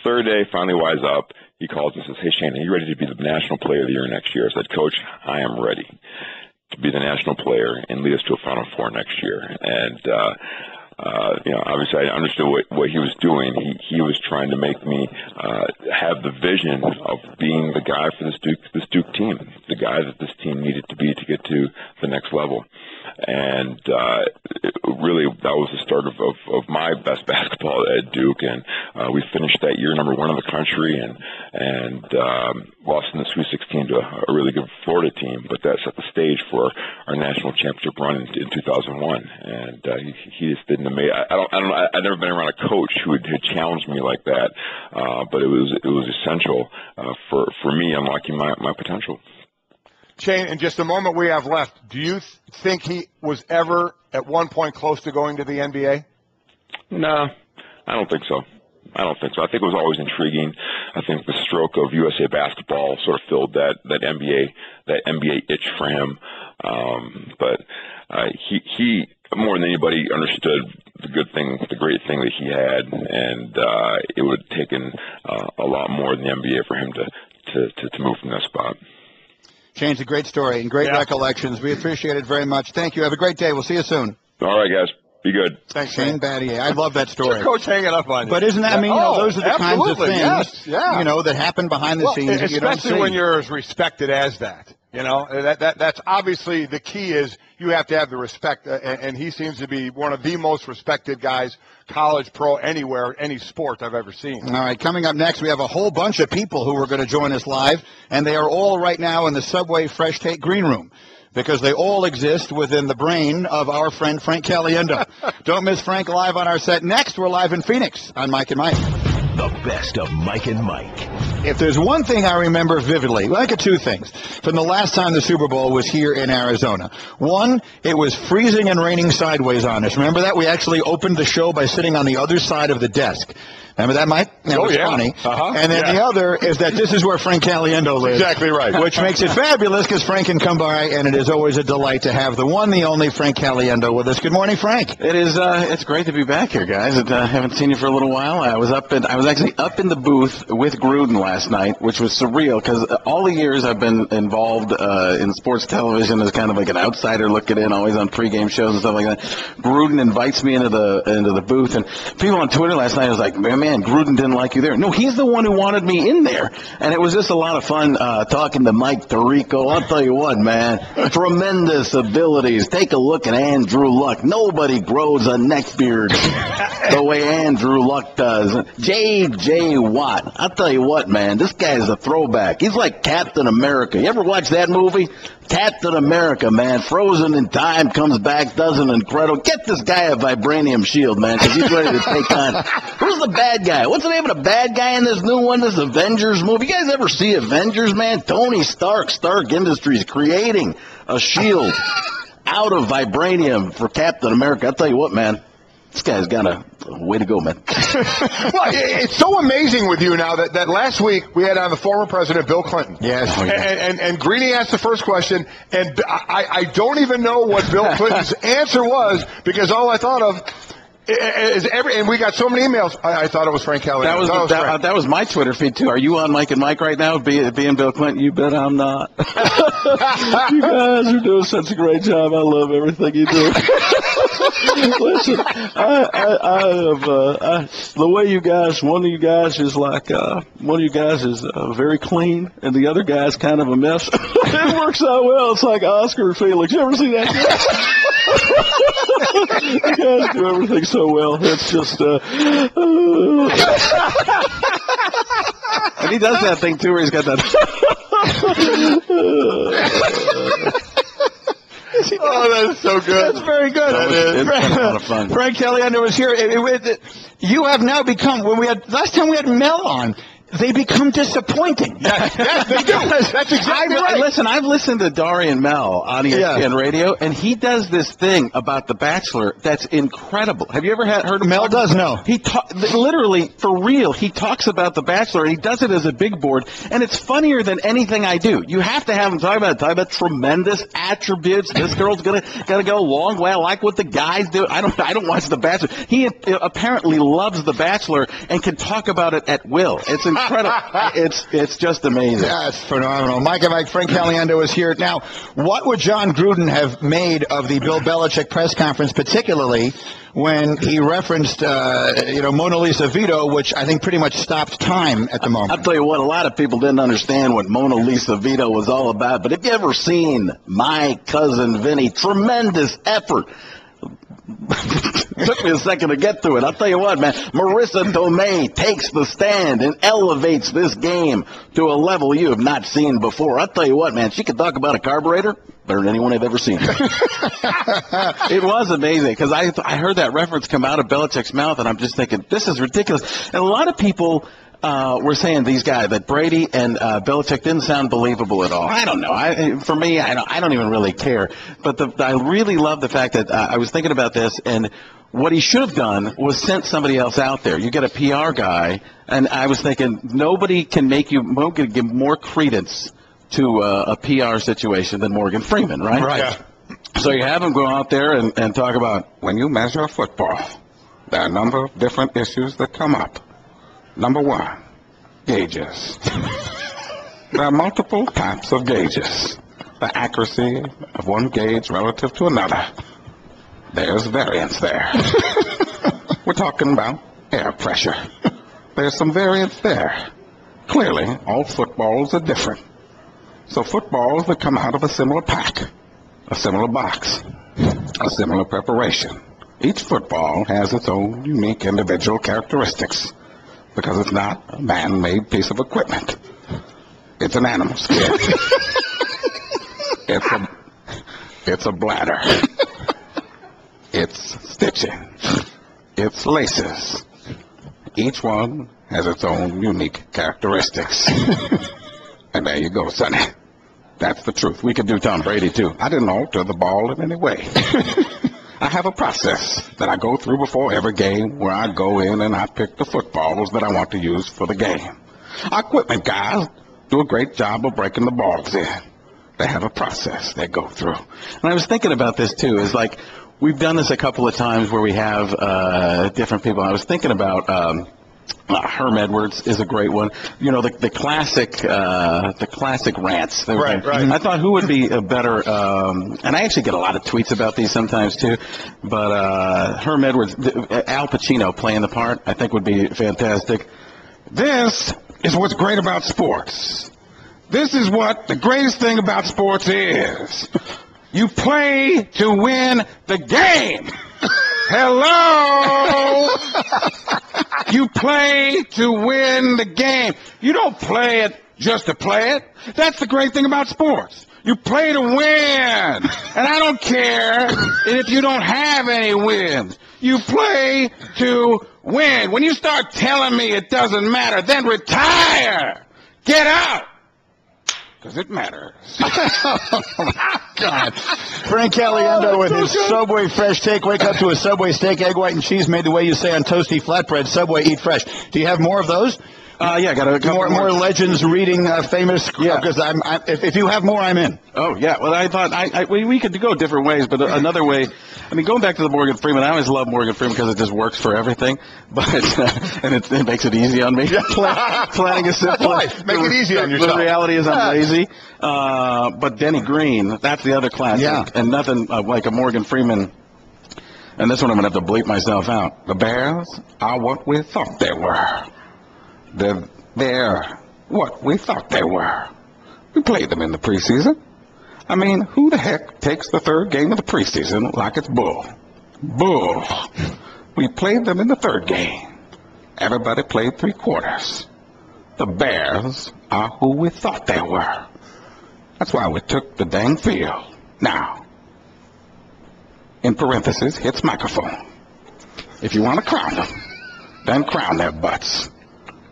Third day, finally wise up. He calls and says, "Hey, Shane, are you ready to be the National Player of the Year next year?" I said, "Coach, I am ready to be the national player and lead us to a Final Four next year." And, obviously I understood what he was doing. He was trying to make me have the vision of being the guy for this Duke team, the guy that this team needed to be to get to the next level. and really that was the start of my best basketball at Duke, and we finished that year number 1 in the country, and lost in the Sweet 16 to a really good Florida team, but that set the stage for our national championship run in 2001, and he just didn't amaze. I've never been around a coach who had challenged me like that, but it was essential for me unlocking my potential. Shane, in just a moment we have left, do you think he was ever at one point close to going to the NBA? No, I don't think so. I think it was always intriguing. I think the stroke of USA basketball sort of filled that NBA itch for him. But he more than anybody understood the great thing that he had, and it would have taken a lot more than the NBA for him to move from that spot. Shane's a great story and great recollections. We appreciate it very much. Thank you. Have a great day. We'll see you soon. All right, guys. Be good. Thanks, Shane Battier. I love that story. Your coach hanging up on you. But isn't that, I mean, those are the kinds of things, that happen behind the scenes that you don't see. Especially when you're as respected as that. That's obviously the key is you have to have the respect, and he seems to be one of the most respected guys, college, pro, anywhere, any sport I've ever seen. All right, coming up next, we have a whole bunch of people who are going to join us live, and they are all right now in the Subway Fresh Take Green Room, because they all exist within the brain of our friend Frank Caliendo. Don't miss Frank live on our set. Next, we're live in Phoenix on Mike and Mike. The best of Mike and Mike. If there's one thing I remember vividly, well, I got two things, from the last time the Super Bowl was here in Arizona. One, it was freezing and raining sideways on us. Remember that? We actually opened the show by sitting on the other side of the desk. Remember that, Mike? That was funny. And then the other is that this is where Frank Caliendo lives. Exactly right. Which makes it fabulous because Frank can come by, and it is always a delight to have the one, the only Frank Caliendo with us. Good morning, Frank. It is. It's great to be back here, guys. I haven't seen you for a little while. I was actually up in the booth with Gruden last night, which was surreal because all the years I've been involved in sports television as kind of like an outsider looking in, always on pregame shows and stuff like that. Gruden invites me into the booth, and people on Twitter last night was like, man, Gruden didn't like you there. No, he's the one who wanted me in there. And it was just a lot of fun talking to Mike Tirico. I'll tell you what, man, tremendous abilities. Take a look at Andrew Luck. Nobody grows a neck beard the way Andrew Luck does. J.J. Watt. I'll tell you what, man, this guy's a throwback. He's like Captain America. You ever watch that movie? Captain America, man, frozen in time, comes back, does an incredible. Get this guy a vibranium shield, man, because he's ready to take on. Who's the bad guy? What's the name of the bad guy in this new one, this Avengers movie? You guys ever see Avengers, man? Tony Stark Industries, creating a shield out of vibranium for Captain America. I'll tell you what, man. This guy's got a way to go, man. Well, it's so amazing with you now that last week we had on the former president, Bill Clinton. Yes. And Greeny asked the first question, and I don't even know what Bill Clinton's answer was because all I thought of is and we got so many emails. I thought it was Frank Caliendo. That was my Twitter feed, too. Are you on Mike and Mike right now, being Bill Clinton? You bet I'm not. You guys are doing such a great job. I love everything you do. Listen, the way you guys, one of you guys is very clean, and the other guy's kind of a mess. It works out well. It's like Oscar and Felix. You ever see that? You guys do everything so well. It's just, and he does that thing too, where he's got that. Oh, that's so good. That's very good. It's been a lot of fun. Frank Caliendo was here. You have now become, last time we had Mel on, they become disappointing. Yes, they do. That's exactly right. Listen, I've listened to Darian Mel on ESPN Radio, and he does this thing about The Bachelor that's incredible. Have you ever heard him? Mel does, no. He literally, for real, he talks about The Bachelor, and he does it as a big board, and it's funnier than anything I do. You have to have him talk about tremendous attributes. This girl's gonna go a long way. I like what the guys do. I don't watch The Bachelor. He apparently loves The Bachelor and can talk about it at will. It's incredible. incredible. It's just amazing. Yeah, it's phenomenal. Mike and Mike, Frank Caliendo is here. Now, what would John Gruden have made of the Bill Belichick press conference, particularly when he referenced, Mona Lisa Vito, which I think pretty much stopped time at the moment? I'll tell you what, a lot of people didn't understand what Mona Lisa Vito was all about, but have you ever seen My Cousin Vinny? Tremendous effort. Took me a second to get to it. I'll tell you what, man. Marissa Tomei takes the stand and elevates this game to a level you have not seen before. I'll tell you what, man. She could talk about a carburetor better than anyone I've ever seen. It was amazing because I heard that reference come out of Belichick's mouth, and I'm just thinking, this is ridiculous. And a lot of people were saying these guys, that Brady and Belichick didn't sound believable at all. I don't know. For me, I don't even really care. But I really love the fact that I was thinking about this, and what he should have done was sent somebody else out there. You get a PR guy, and I was thinking nobody can give more credence to a PR situation than Morgan Freeman, right? Right. Yeah. So you have him go out there and talk about, when you measure football, there are a number of different issues that come up. Number one, gauges. There are multiple types of gauges. The accuracy of one gauge relative to another. There's variance there. We're talking about air pressure. There's some variance there. Clearly, all footballs are different. So footballs that come out of a similar pack, a similar box, a similar preparation. Each football has its own unique individual characteristics because it's not a man-made piece of equipment. It's an animal skin. It's a bladder. It's stitching. It's laces. Each one has its own unique characteristics. And there you go, Sonny. That's the truth. We could do Tom Brady, too. I didn't alter the ball in any way. I have a process that I go through before every game where I go in and I pick the footballs that I want to use for the game. Our equipment guys do a great job of breaking the balls in. They have a process they go through. And I was thinking about this, too, is like we've done this a couple of times where we have different people. I was thinking about Herm Edwards is a great one. You know, the classic rants. Right. I thought who would be a better, and I actually get a lot of tweets about these sometimes too, but Herm Edwards, Al Pacino playing the part, I think would be fantastic. This is what's great about sports. This is what the greatest thing about sports is. You play to win the game. Hello! You play to win the game. You don't play it just to play it. That's the great thing about sports. You play to win. And I don't care if you don't have any wins. You play to win. When you start telling me it doesn't matter, then retire. Get out. Because it matters. God. Frank Caliendo with his Subway Fresh Take. Wake up to a Subway steak, egg white, and cheese made the way you say on toasty flatbread. Subway, eat fresh. Do you have more of those? Yeah, got a couple more legends reading famous. Yeah, because if you have more, I'm in. Oh yeah, well I thought we could go different ways, but another way. I mean, going back to the Morgan Freeman, I always love Morgan Freeman because it just works for everything, but and it makes it easy on me. Planning is simple. Make it easy on yourself. The reality is I'm lazy. But Denny Green, that's the other classic, and nothing like a Morgan Freeman. And this one I'm gonna have to bleep myself out. The Bears are what we thought they were. They're what we thought they were. We played them in the preseason. I mean, who the heck takes the third game of the preseason like it's bull? Bull. We played them in the third game. Everybody played 3 quarters. The Bears are who we thought they were. That's why we took the dang field. Now, in parentheses, hits microphone. If you want to crown them, then crown their butts.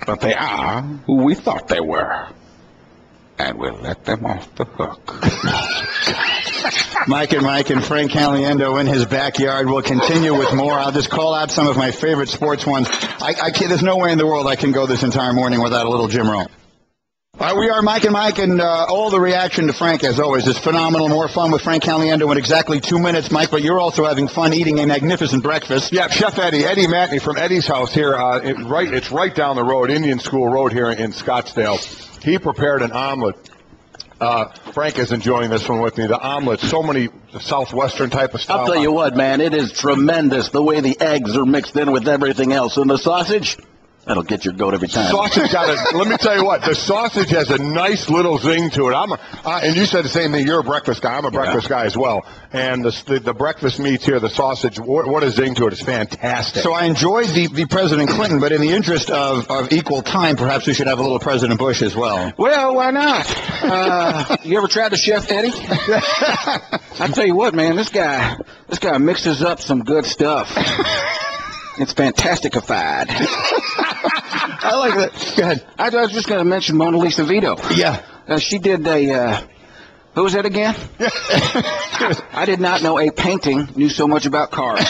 But they are who we thought they were. And we'll let them off the hook. Mike and Frank Caliendo in his backyard. We'll continue with more. I'll just call out some of my favorite sports ones. I can't, there's no way in the world I can go this entire morning without a little Jim Rome. We are Mike and Mike, and all the reaction to Frank, as always, is phenomenal. More fun with Frank Caliendo in exactly 2 minutes, Mike, but you're also having fun eating a magnificent breakfast. Yeah, Chef Eddie Matney from Eddie's house here. It's right down the road, Indian School Road here in Scottsdale. He prepared an omelet. Frank is enjoying this one with me. The omelet, so many southwestern type of stuff. I'll tell you what, man, it is tremendous the way the eggs are mixed in with everything else. And the sausage, that'll get your goat every time. Sausage let me tell you what, the sausage has a nice little zing to it. And you said the same thing, you're a breakfast guy. I'm a breakfast guy as well. And the breakfast meats here, the sausage, what a zing to it. It's fantastic. So I enjoyed the President Clinton, but in the interest of equal time, perhaps we should have a little President Bush as well. Well, why not? You ever tried the Chef Eddie? I'll tell you what, man, this guy mixes up some good stuff. It's fantasticified. I like that. Go ahead. I was just going to mention Mona Lisa Vito. Yeah. She did who was that again? I did not know a painting knew so much about cars.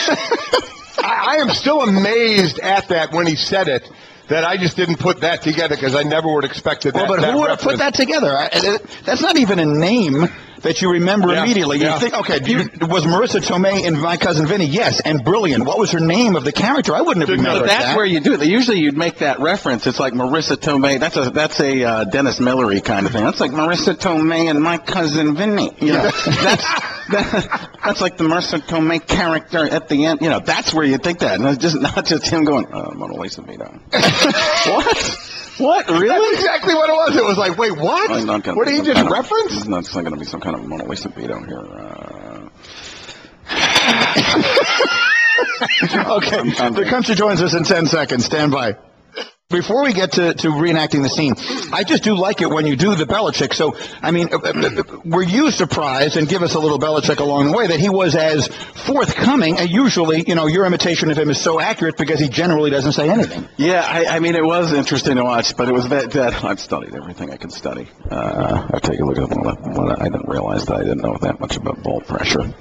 I am still amazed at that when he said it, that I just didn't put that together because I never would have expected that. Well, but who would have put that together? That's not even a name that you remember immediately. You think, okay, was Marissa Tomei in My Cousin Vinny? Yes, and brilliant. What was her name of the character? I wouldn't have remembered that. That's where you do it. Usually you'd make that reference. It's like Marissa Tomei. That's a Dennis Millery kind of thing. That's like Marissa Tomei and My Cousin Vinny. You know, that's like the Marissa Tomei character at the end. You know, that's where you think that. And it's just not just him going, Mona Lisa Vito. What? Really? That's exactly what it was. It was like, wait, what? What did he just reference? It's not going to be some kind of Mona Lisa Vito here. Okay, the country joins us in 10 seconds. Stand by. Before we get to reenacting the scene, I just do like it when you do the Belichick. So, I mean, were you surprised, and give us a little Belichick along the way, that he was as forthcoming? And usually, you know, your imitation of him is so accurate because he generally doesn't say anything. Yeah, I mean, it was interesting to watch, but it was that I've studied everything I can study. I'll take a look at what I didn't realize that I didn't know that much about ball pressure.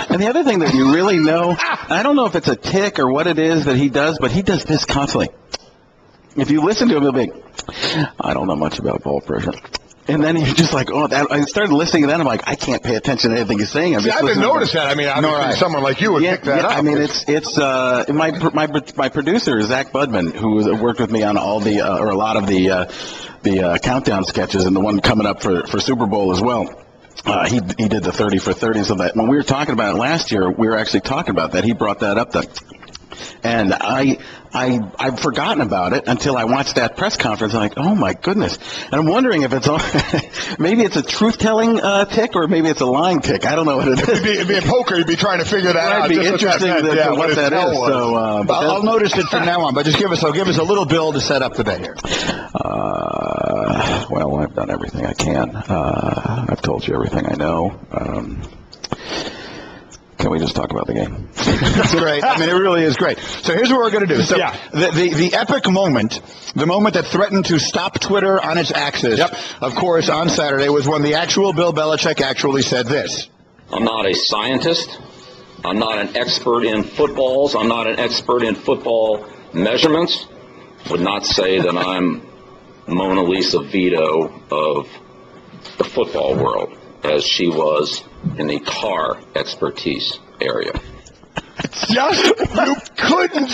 And the other thing that you really know, I don't know if it's a tick or what it is that he does, but he does this constantly. If you listen to him, he'll be, I don't know much about ball pressure. And then you're just like, I started listening to that, and I'm like, I can't pay attention to anything he's saying. I didn't notice that. I mean, obviously someone like you would pick that up. I mean, it's my producer, Zach Budman, who worked with me on all the, or a lot of the countdown sketches, and the one coming up for Super Bowl as well. He did the 30 for 30, so that when we were talking about it last year, we were actually talking about that. He brought that up, and I've forgotten about it until I watched that press conference. I'm like, oh my goodness! And I'm wondering if it's maybe it's a truth-telling tick or maybe it's a lying tick. I don't know what it is. It'd be a poker. You'd be trying to figher that out. It'd be interesting what that is. So, I'll notice it from now on. But just give us a little bill to set up the bet here. Well, I've done everything I can. I've told you everything I know. Can we just talk about the game? It's great. I mean, it really is great. So here's what we're going to do. So the epic moment, the moment that threatened to stop Twitter on its axis, of course, on Saturday, was when the actual Bill Belichick actually said this. I'm not a scientist. I'm not an expert in footballs. I'm not an expert in football measurements. Would not say that I'm Mona Lisa Vito of the football world, as she was in the car expertise area. You couldn't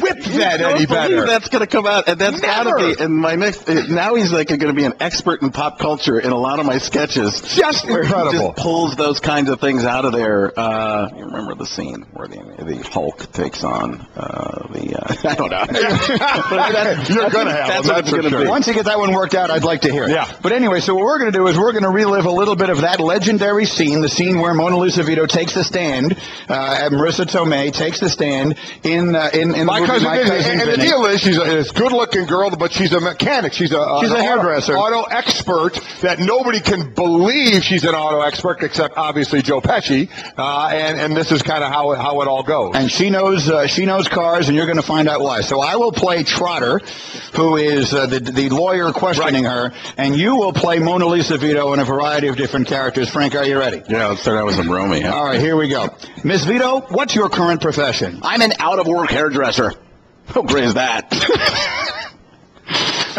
whip that any better. That's going to come out, and that's got to be in my next. Now he's like going to be an expert in pop culture in a lot of my sketches. Just incredible. He just pulls those kinds of things out of there. You remember the scene where the Hulk takes on I don't know. You're going to have that's for sure. Once you get that one worked out, I'd like to hear it. Yeah. But anyway, so what we're going to do is we're going to relive a little bit of that legendary scene, the scene where Mona Lisa Vito takes the stand, and Marissa Tomei takes the stand in My Cousin Vinny. And the deal is, she's a good-looking girl, but she's a mechanic. She's a hairdresser, auto expert that nobody can believe she's an auto expert, except obviously Joe Pesci. And this is kind of how it all goes. And she knows cars, and you're going to find out why. So I will play Trotter, who is the lawyer questioning her, and you will play Mona Lisa Vito in a variety of different characters. Frank, are you ready? Yeah, let's start out with some Romy. All right, here we go. Miss Vito, what's your current profession? I'm an out-of-work hairdresser. How great is that?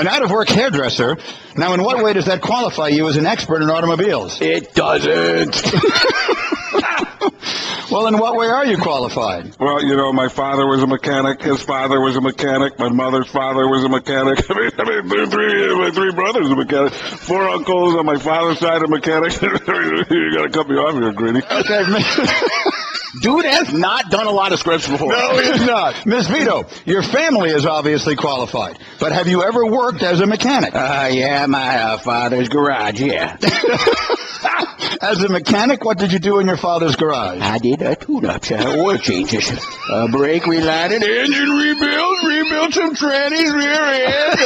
An out-of-work hairdresser. Now, in what way does that qualify you as an expert in automobiles? It doesn't. Well, in what way are you qualified? Well, you know, my father was a mechanic. His father was a mechanic. My mother's father was a mechanic. I mean, my three brothers are mechanics. 4 uncles on my father's side are mechanics. You got to cut me off here, Greeny. Okay, Dude has not done a lot of scripts before. No, he's not. Ms. Vito, your family is obviously qualified, but have you ever worked as a mechanic? Yeah, my father's garage, yeah. As a mechanic, what did you do in your father's garage? I did tune-ups, oil changes, brake relining, engine rebuild some trannies, rear end.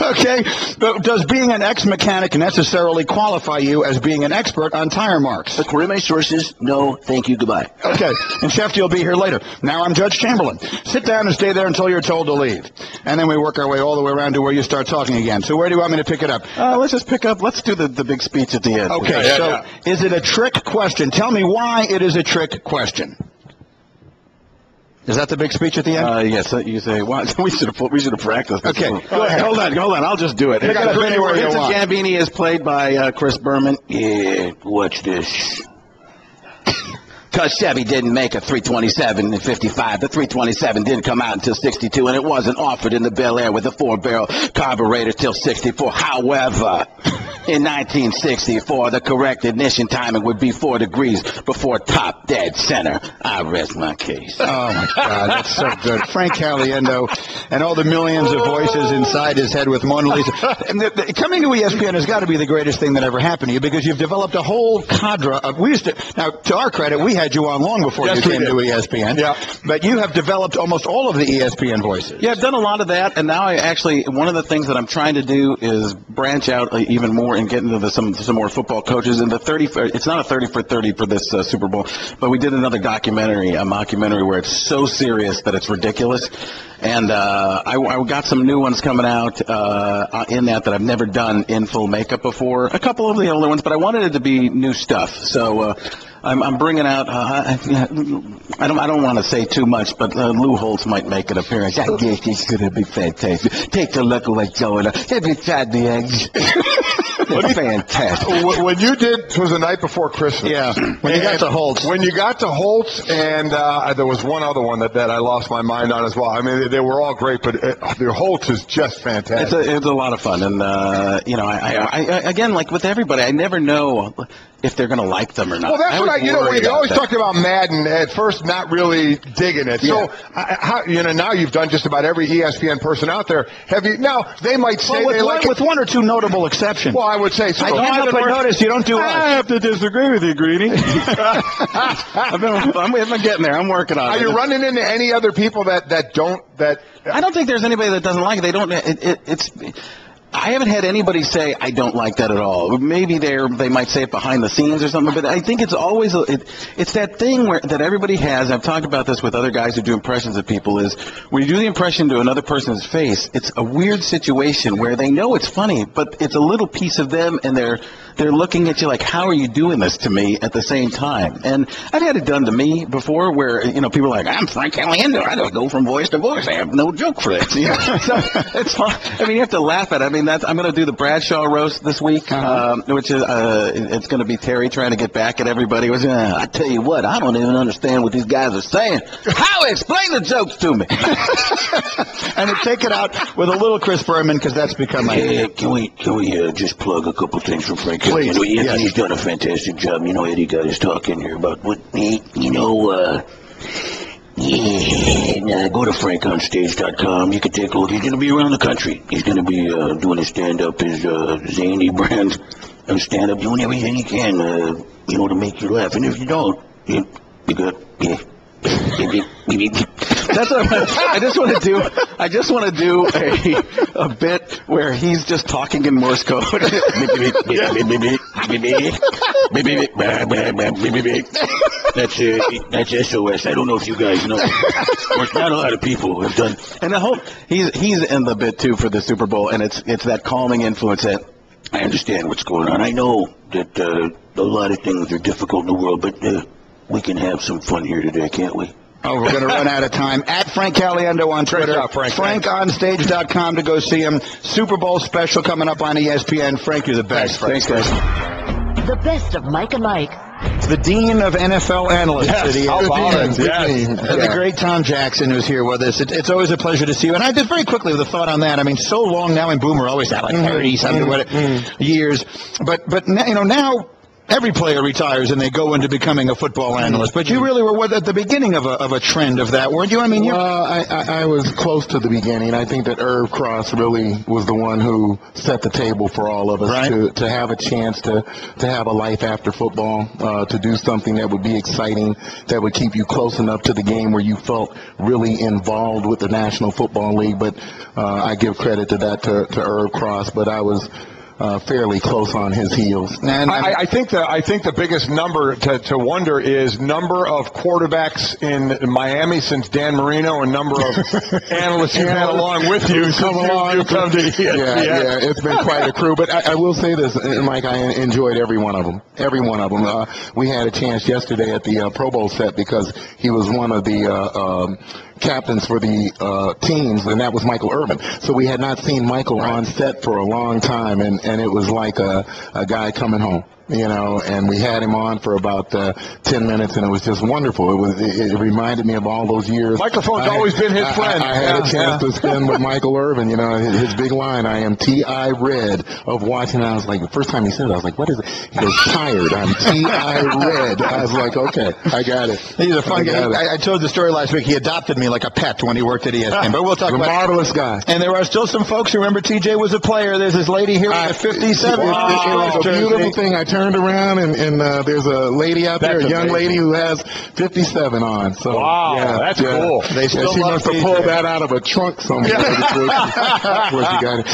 Okay. But does being an ex-mechanic necessarily qualify you as being an expert on tire marks? According to my sources, no, thank you, goodbye. Okay, and Shefty will be here later. Now I'm Judge Chamberlain. Sit down and stay there until you're told to leave. And then we work our way all the way around to where you start talking again. So where do you want me to pick it up? Let's just pick up, let's do the big speech at the end. Okay, so is it a trick question? Tell me why it is a trick question. Is that the big speech at the end? Yes, you say, well, we should have practiced this. Okay, go ahead. Hold on, I'll just do it. Vincent Gambini is played by Chris Berman. Yeah, watch this. Because Chevy didn't make a 327 in 55. The 327 didn't come out until 62, and it wasn't offered in the Bel Air with a 4-barrel carburetor till 64. However, in 1964, the correct ignition timing would be 4 degrees before top dead center. I rest my case. Oh, my God, that's so good. Frank Caliendo and all the millions of voices inside his head with Mona Lisa. And coming to ESPN has got to be the greatest thing that ever happened to you, because you've developed a whole cadre of... Now, to our credit, we had you on long before you came to ESPN. Yeah. But you have developed almost all of the ESPN voices. Yeah, I've done a lot of that, and now one of the things that I'm trying to do is branch out even more and get into some more football coaches. And it's not a 30 for 30 for this Super Bowl, but we did another documentary, a mockumentary where it's so serious that it's ridiculous. And I got some new ones coming out in that I've never done in full makeup before. A couple of the older ones, but I wanted it to be new stuff. So I'm bringing out. I don't want to say too much, but Lou Holtz might make an appearance. I guess it's gonna be fantastic. Take a look at what's going on. Have you tried the eggs? It's fantastic. When you did, it was the night before Christmas. Yeah. When you got to Holtz. When you got to Holtz, and there was one other one that I lost my mind on as well. I mean, they were all great, but the Holtz is just fantastic. It's a lot of fun, and I again, like with everybody, I never know if they're going to like them or not. Well, that's what you always talked about Madden at first, not really digging it. Yeah. So, now you've done just about every ESPN person out there. Have you? Now they might say they like it with one or two notable exceptions. Well, I would say so. I can't help but notice you don't do us. I have to disagree with you, Greeny. I'm getting there. I'm working on it. Are you running into any other people that don't? I don't think there's anybody that doesn't like it. They don't. I haven't had anybody say I don't like that at all. Maybe they might say it behind the scenes or something, but I think it's always it's that thing that everybody has. I've talked about this with other guys who do impressions of people. Is when you do the impression to another person's face, it's a weird situation where they know it's funny, but it's a little piece of them, and they're looking at you like, how are you doing this to me at the same time? And I've had it done to me before where people are like, I'm Frank Caliendo. I don't go from voice to voice. I have no joke for this. So it's fun. I mean, you have to laugh at it. I mean, I'm going to do the Bradshaw roast this week, which is it's going to be Terry trying to get back at everybody. I tell you what, I don't even understand what these guys are saying. How? Explain the jokes to me. And take it out with a little Chris Berman, because that's become my... Can we just plug a couple things from Frank? Please. He's done a fantastic job. Eddie got his talk in here about what, go to frankonstage.com. You can take a look. He's going to be around the country. He's going to be doing his stand-up, his zany brand of stand-up, doing everything he can, to make you laugh. And if you don't, you good. Yeah. That's what I just want to do a bit where he's just talking in Morse code. That's SOS. I don't know if you guys know. There's not a lot of people have done. And the whole he's in the bit too for the Super Bowl, and it's that calming influence that I understand what's going on. I know that a lot of things are difficult in the world, but we can have some fun here today, can't we? Oh, we're going to run out of time. At Frank Caliendo on Twitter. Job, Frank. FrankOnStage.com to go see him. Super Bowl special coming up on ESPN. Frank, you're the best. Thanks, guys. The best of Mike and Mike. The Dean of NFL Analysts. Yes, how about it? Yes. The great Tom Jackson who's here with us. It's always a pleasure to see you. And I just very quickly with a thought on that. I mean, so long now, and Boomer always had like 30-something years. But now every player retires and they go into becoming a football analyst. But you really were at the beginning of a trend of that, weren't you? I mean, I was close to the beginning. I think that Irv Cross really was the one who set the table for all of us to have a chance to have a life after football, to do something that would be exciting, that would keep you close enough to the game where you felt really involved with the National Football League. But I give credit to that to Irv Cross, but I was fairly close on his heels. And I think the biggest number to wonder is number of quarterbacks in Miami since Dan Marino, and number of analysts you've had along with you come to ESPN. Yeah, it's been quite a crew. But I will say this, Mike, I enjoyed every one of them. Every one of them. We had a chance yesterday at the Pro Bowl set because he was one of the captains for the teams, and that was Michael Irvin. So we had not seen Michael on set for a long time, and it was like a guy coming home, and we had him on for about 10 minutes, and it was just wonderful. It reminded me of all those years. Microphone's always been his friend. I had a chance to spend with Michael Irvin, his big line, I am T.I. Red of watching. I was like, the first time he said it, I was like, what is it? He goes, tired. I'm T.I. Red. I was like, okay, I got it. He's a fun guy. I told the story last week. He adopted me like a pet when he worked at ESPN. But we'll talk about marvelous guy. And there are still some folks who remember TJ was a player. There's this lady here with a 57. It was a beautiful thing. I turned around, and there's a lady out there, a young lady who has 57 on. So, that's cool. They still she must have pulled that out of a trunk somewhere.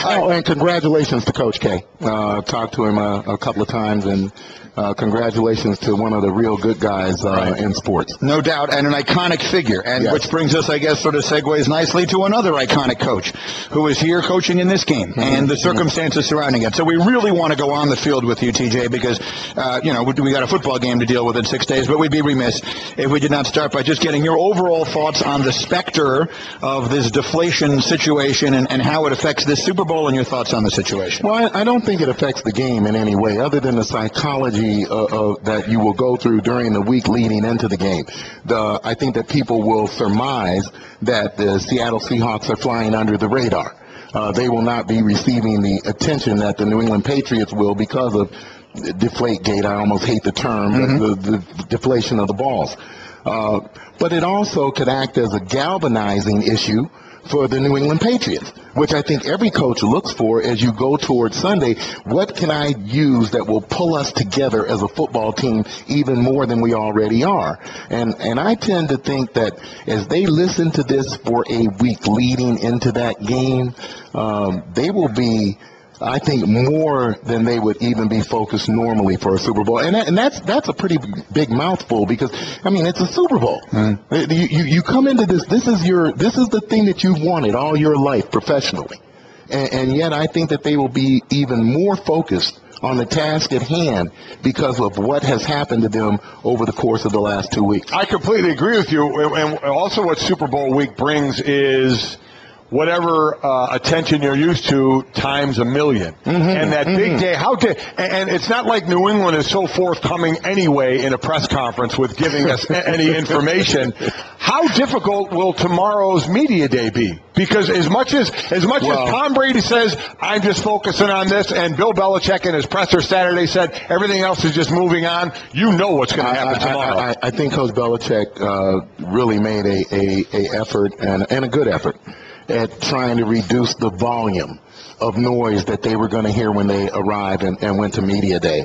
Oh, and congratulations to Coach K. Talked to him a couple of times, and congratulations to one of the real good guys in sports. No doubt, and an iconic figure, and which brings us, I guess, sort of segues nicely to another iconic coach who is here coaching in this game and the circumstances surrounding it. So we really want to go on the field with you, TJ, because, we got a football game to deal with in 6 days, but we'd be remiss if we did not start by just getting your overall thoughts on the specter of this deflation situation and how it affects this Super Bowl, and your thoughts on the situation. Well, I don't think it affects the game in any way, other than the psychology that you will go through during the week leading into the game. I think that people will surmise that the Seattle Seahawks are flying under the radar. They will not be receiving the attention that the New England Patriots will because of Deflategate. I almost hate the term, the deflation of the balls. But it also could act as a galvanizing issue for the New England Patriots, which I think every coach looks for as you go towards Sunday. What can I use that will pull us together as a football team even more than we already are? And I tend to think that as they listen to this for a week leading into that game, they will be, I think, more than they would even be focused normally for a Super Bowl. And that's a pretty big mouthful, because, I mean, it's a Super Bowl. You come into this is the thing that you've wanted all your life professionally. And yet I think that they will be even more focused on the task at hand because of what has happened to them over the course of the last 2 weeks. I completely agree with you. And also what Super Bowl week brings is whatever attention you're used to times a million. And that big day, and it's not like New England is so forthcoming anyway in a press conference with giving us any information. How difficult will tomorrow's media day be? Because as much as Tom Brady says, I'm just focusing on this, and Bill Belichick in his presser Saturday said everything else is just moving on, you know what's going to happen tomorrow. I think Coach Belichick really made a effort, and a good effort, at trying to reduce the volume of noise that they were going to hear when they arrived and went to media day.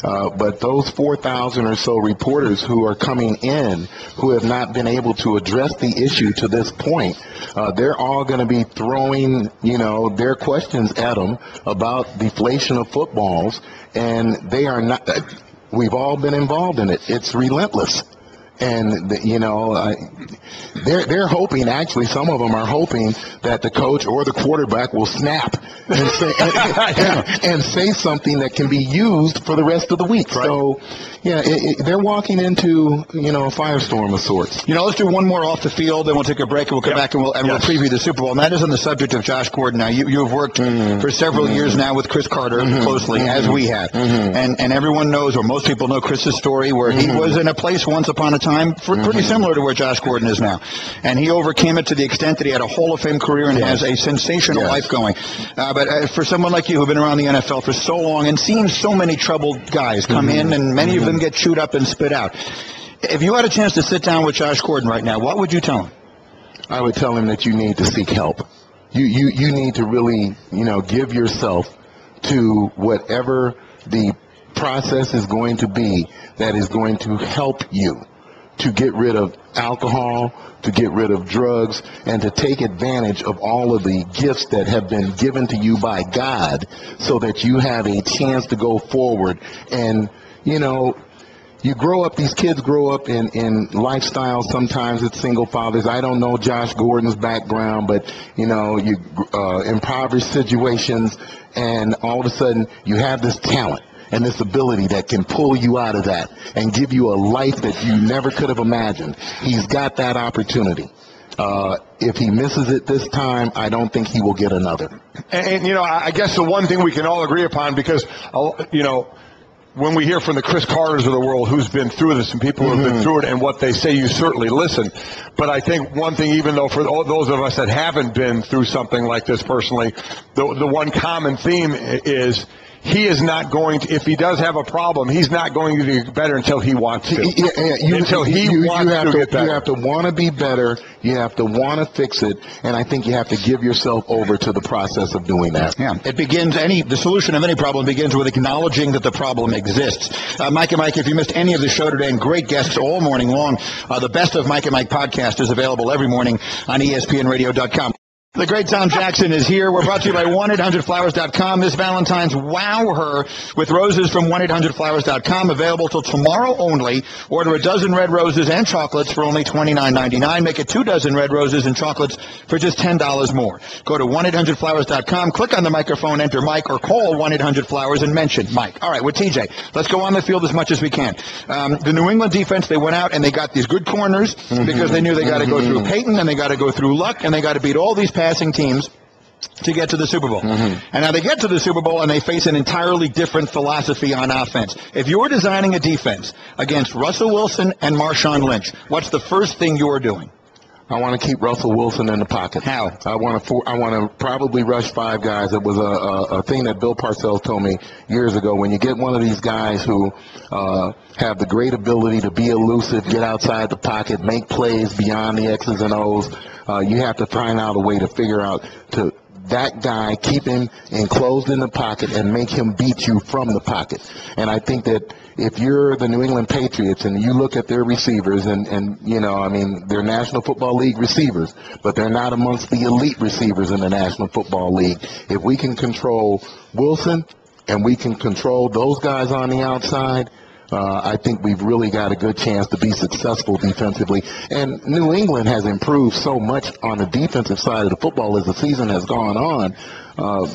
But those 4,000 or so reporters who are coming in who have not been able to address the issue to this point, they're all going to be throwing, their questions at them about deflation of footballs, and they are not. We've all been involved in it. It's relentless. And they're hoping. Actually, some of them are hoping that the coach or the quarterback will snap and say something that can be used for the rest of the week. Right. So, they're walking into a firestorm of sorts. Let's do one more off the field, then we'll take a break, and we'll come back and we'll preview the Super Bowl. And that is on the subject of Josh Gordon. Now, you've worked for several years now with Chris Carter closely, as we have, and everyone knows, or most people know, Chris's story, where he was in a place once upon a time pretty similar to where Josh Gordon is now, and he overcame it to the extent that he had a Hall of Fame career and has a sensational life going. But for someone like you who've been around the NFL for so long and seen so many troubled guys come in, and many of them get chewed up and spit out, if you had a chance to sit down with Josh Gordon right now, what would you tell him? I would tell him that you need to seek help. You need to really, give yourself to whatever the process is going to be that is going to help you to get rid of alcohol, to get rid of drugs, and to take advantage of all of the gifts that have been given to you by God so that you have a chance to go forward. And, these kids grow up in lifestyles. Sometimes it's single fathers. I don't know Josh Gordon's background, but, impoverished situations, and all of a sudden you have this talent and this ability that can pull you out of that and give you a life that you never could have imagined. He's got that opportunity. If he misses it this time, I don't think he will get another. And I guess the one thing we can all agree upon, because, when we hear from the Chris Carters of the world who's been through this and people who have been through it and what they say, you certainly listen. But I think one thing, even though for all those of us that haven't been through something like this personally, the one common theme is he is not going to, if he does have a problem, he's not going to get better until he wants to. Until he wants to get better. You have to want to be better. You have to want to fix it. And I think you have to give yourself over to the process of doing that. Yeah. It begins, the solution of any problem begins with acknowledging that the problem exists. Mike and Mike, if you missed any of the show today, and great guests all morning long, the Best of Mike and Mike podcast is available every morning on ESPNradio.com. The great Tom Jackson is here. We're brought to you by 1-800-Flowers.com. This Valentine's, wow her with roses from 1-800-Flowers.com. Available till tomorrow only. Order a dozen red roses and chocolates for only $29.99. Make it 2 dozen red roses and chocolates for just $10 more. Go to 1-800-Flowers.com. Click on the microphone, enter Mike, or call 1-800-Flowers and mention Mike. All right, with TJ, let's go on the field as much as we can. The New England defense, they went out and they got these good corners because they knew they got to go through Peyton and they got to go through Luck and they got to beat all these passing teams to get to the Super Bowl. And now they get to the Super Bowl and they face an entirely different philosophy on offense. If you're designing a defense against Russell Wilson and Marshawn Lynch, what's the first thing you're doing? I want to keep Russell Wilson in the pocket. How? I want to probably rush 5 guys. It was a thing that Bill Parcells told me years ago. When you get one of these guys who have the great ability to be elusive, get outside the pocket, make plays beyond the X's and O's, you have to find out a way to figure out to that guy, keep him enclosed in the pocket and make him beat you from the pocket. And I think that if you're the New England Patriots and you look at their receivers and they're National Football League receivers, but they're not amongst the elite receivers in the National Football League. If we can control Wilson and we can control those guys on the outside, I think we've really got a good chance to be successful defensively. And New England has improved so much on the defensive side of the football as the season has gone on.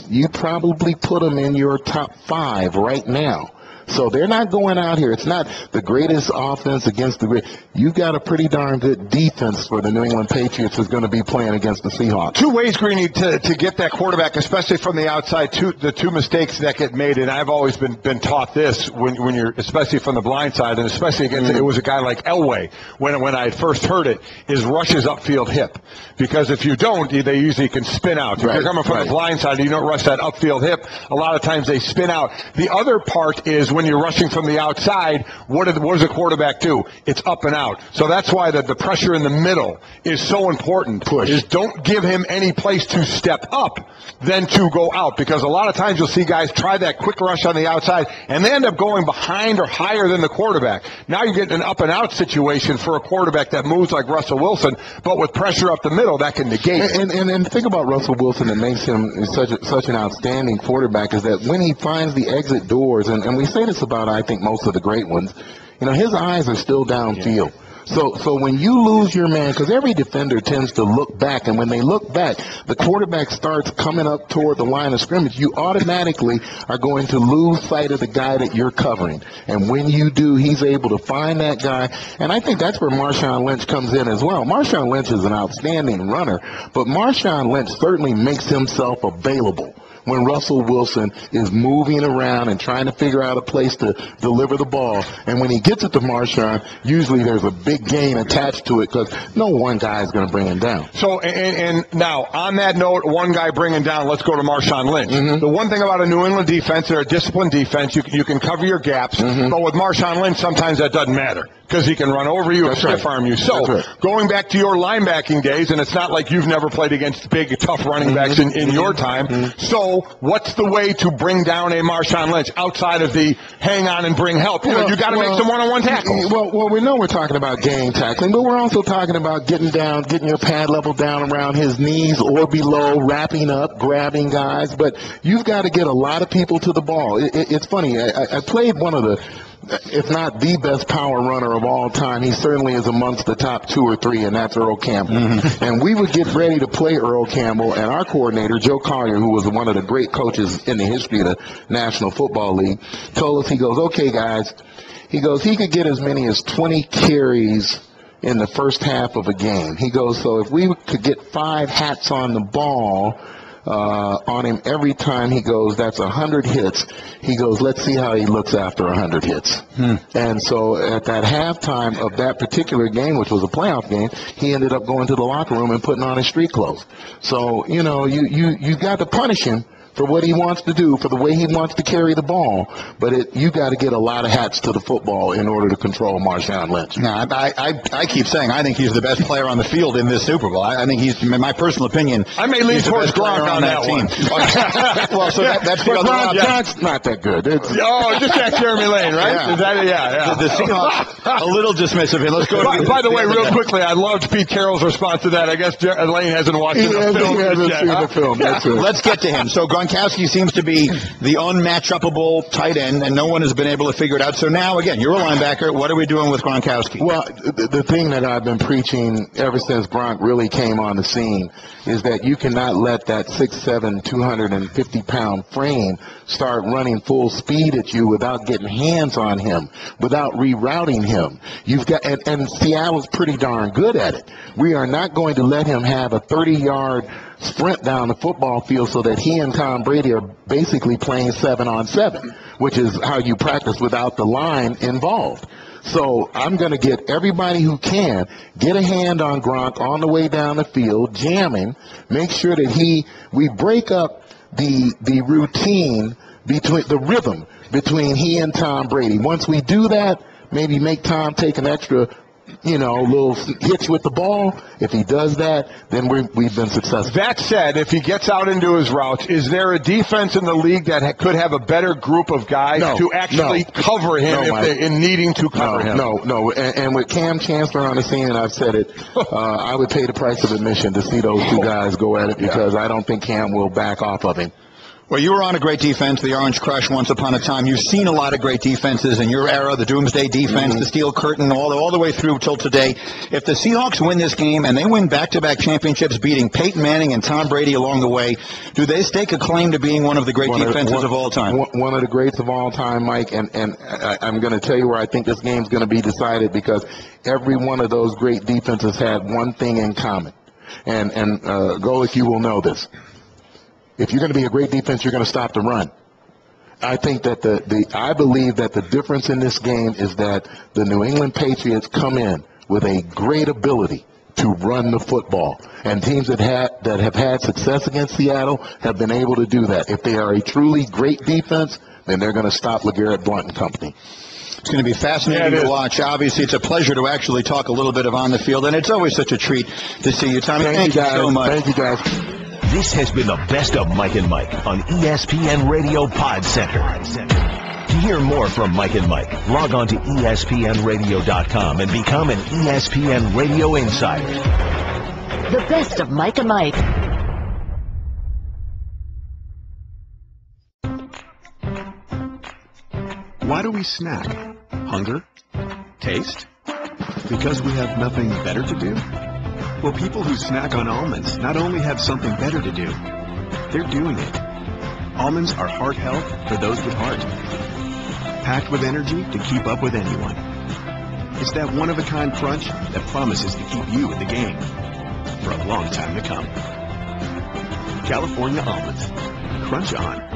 You probably put them in your top 5 right now. So they're not going out here. It's not the greatest offense against the great. You got a pretty darn good defense for the New England Patriots who's going to be playing against the Seahawks. 2 ways, Greeny, to get that quarterback, especially from the outside. The two mistakes that get made, and I've always been taught this when you're, especially from the blind side, and especially against it was a guy like Elway when I first heard it, is rush his upfield hip. Because if you don't, they usually can spin out. If you're coming from the blind side and you don't rush that upfield hip, a lot of times they spin out. The other part is when you're rushing from the outside, what does a quarterback do? It's up and out. So that's why the pressure in the middle is so important. Push. Is don't give him any place to step up than to go out. Because a lot of times you'll see guys try that quick rush on the outside, and they end up going behind or higher than the quarterback. Now you get an up and out situation for a quarterback that moves like Russell Wilson, but with pressure up the middle, that can negate it. And the thing about Russell Wilson that makes him such an outstanding quarterback is that when he finds the exit doors, and we say this about, I think, most of the great ones, his eyes are still downfield. So when you lose your man, because every defender tends to look back, and when they look back, the quarterback starts coming up toward the line of scrimmage, you automatically are going to lose sight of the guy that you're covering. And when you do, he's able to find that guy. And I think that's where Marshawn Lynch comes in as well. Marshawn Lynch is an outstanding runner, but Marshawn Lynch certainly makes himself available when Russell Wilson is moving around and trying to figure out a place to deliver the ball. And when he gets it to Marshawn, usually there's a big gain attached to it because no one guy is going to bring him down. So, and now, on that note, one guy bringing down, let's go to Marshawn Lynch. The one thing about a New England defense, they're a disciplined defense. You can cover your gaps. But with Marshawn Lynch, sometimes that doesn't matter because he can run over you and stiff-arm you. So, going back to your linebacking days, and it's not like you've never played against big, tough running backs in your time. So, what's the way to bring down a Marshawn Lynch outside of the hang on and bring help? You got to make some one-on-one tackles. Well, we know we're talking about game tackling, but we're also talking about getting your pad level down around his knees or below, wrapping up, grabbing guys. But you've got to get a lot of people to the ball. It's funny. I played one of the, if not the best power runner of all time. He certainly is amongst the top 2 or 3, and that's Earl Campbell. And we would get ready to play Earl Campbell, and our coordinator, Joe Collier, who was one of the great coaches in the history of the National Football League, told us, he goes, okay, guys, he goes, he could get as many as 20 carries in the first half of a game. He goes, so if we could get 5 hats on the ball on him every time, he goes, that's 100 hits. He goes, let's see how he looks after 100 hits. And so at that halftime of that particular game, which was a playoff game, he ended up going to the locker room and putting on his street clothes. So, you got to punish him for what he wants to do, for the way he wants to carry the ball, but you got to get a lot of hats to the football in order to control Marshawn Lynch. No, I keep saying I think he's the best player on the field in this Super Bowl. I think he's, in my personal opinion, I may lean towards Gronk on that team. Well, so that's the other one. Gronk's not that good. Just ask Jeremy Lane, right? Yeah. Is that, The Seahawks, a little dismissive. And let's go by the way, real quickly, I loved Pete Carroll's response to that. I guess Lane hasn't watched the film. He hasn't seen the film. That's it. Let's get to him. So Gronkowski seems to be the unmatch-upable tight end, and no one has been able to figure it out. So now, again, you're a linebacker. What are we doing with Gronkowski? Well, the thing that I've been preaching ever since Gronk really came on the scene is that you cannot let that 6'7", 250-pound frame start running full speed at you without getting hands on him, without rerouting him. You've got, and Seattle's pretty darn good at it. We are not going to let him have a 30-yard sprint down the football field so that he and Tom Brady are basically playing 7-on-7, which is how you practice without the line involved. So I'm going to get everybody who can get a hand on Gronk on the way down the field, jam him, make sure that we break up the routine between the rhythm between he and Tom Brady. Once we do that, maybe make Tom take an extra little hitch with the ball. If he does that, then we've been successful. That said, if he gets out into his routes, is there a defense in the league that could have a better group of guys to actually cover him in needing to cover him? No. And with Cam Chancellor on the scene, and I've said it, I would pay the price of admission to see those two guys go at it because I don't think Cam will back off of him. Well, you were on a great defense, the Orange Crush, once upon a time. You've seen a lot of great defenses in your era, the Doomsday defense, the Steel Curtain, all the way through till today. If the Seahawks win this game and they win back-to-back championships, beating Peyton Manning and Tom Brady along the way, do they stake a claim to being one of the great defenses of all time? One of the greats of all time, Mike, and I'm going to tell you where I think this game's going to be decided because every one of those great defenses had one thing in common. And Golick, you will know this. If you're going to be a great defense, you're going to stop the run. I think that I believe that the difference in this game is that the New England Patriots come in with a great ability to run the football. And teams that have had success against Seattle have been able to do that. If they are a truly great defense, then they're going to stop LeGarrette Blount and company. It's going to be fascinating to watch. Obviously, it's a pleasure to actually talk a little bit of on the field, and it's always such a treat to see you, Tommy. Thank you so much. Thank you, guys. This has been the Best of Mike and Mike on ESPN Radio Pod Center. To hear more from Mike and Mike, log on to ESPNRadio.com and become an ESPN Radio Insider. The Best of Mike and Mike. Why do we snack? Hunger? Taste? Because we have nothing better to do? Well, people who snack on almonds not only have something better to do, they're doing it. Almonds are heart health for those with heart. Packed with energy to keep up with anyone. It's that one-of-a-kind crunch that promises to keep you in the game for a long time to come. California almonds. Crunch on.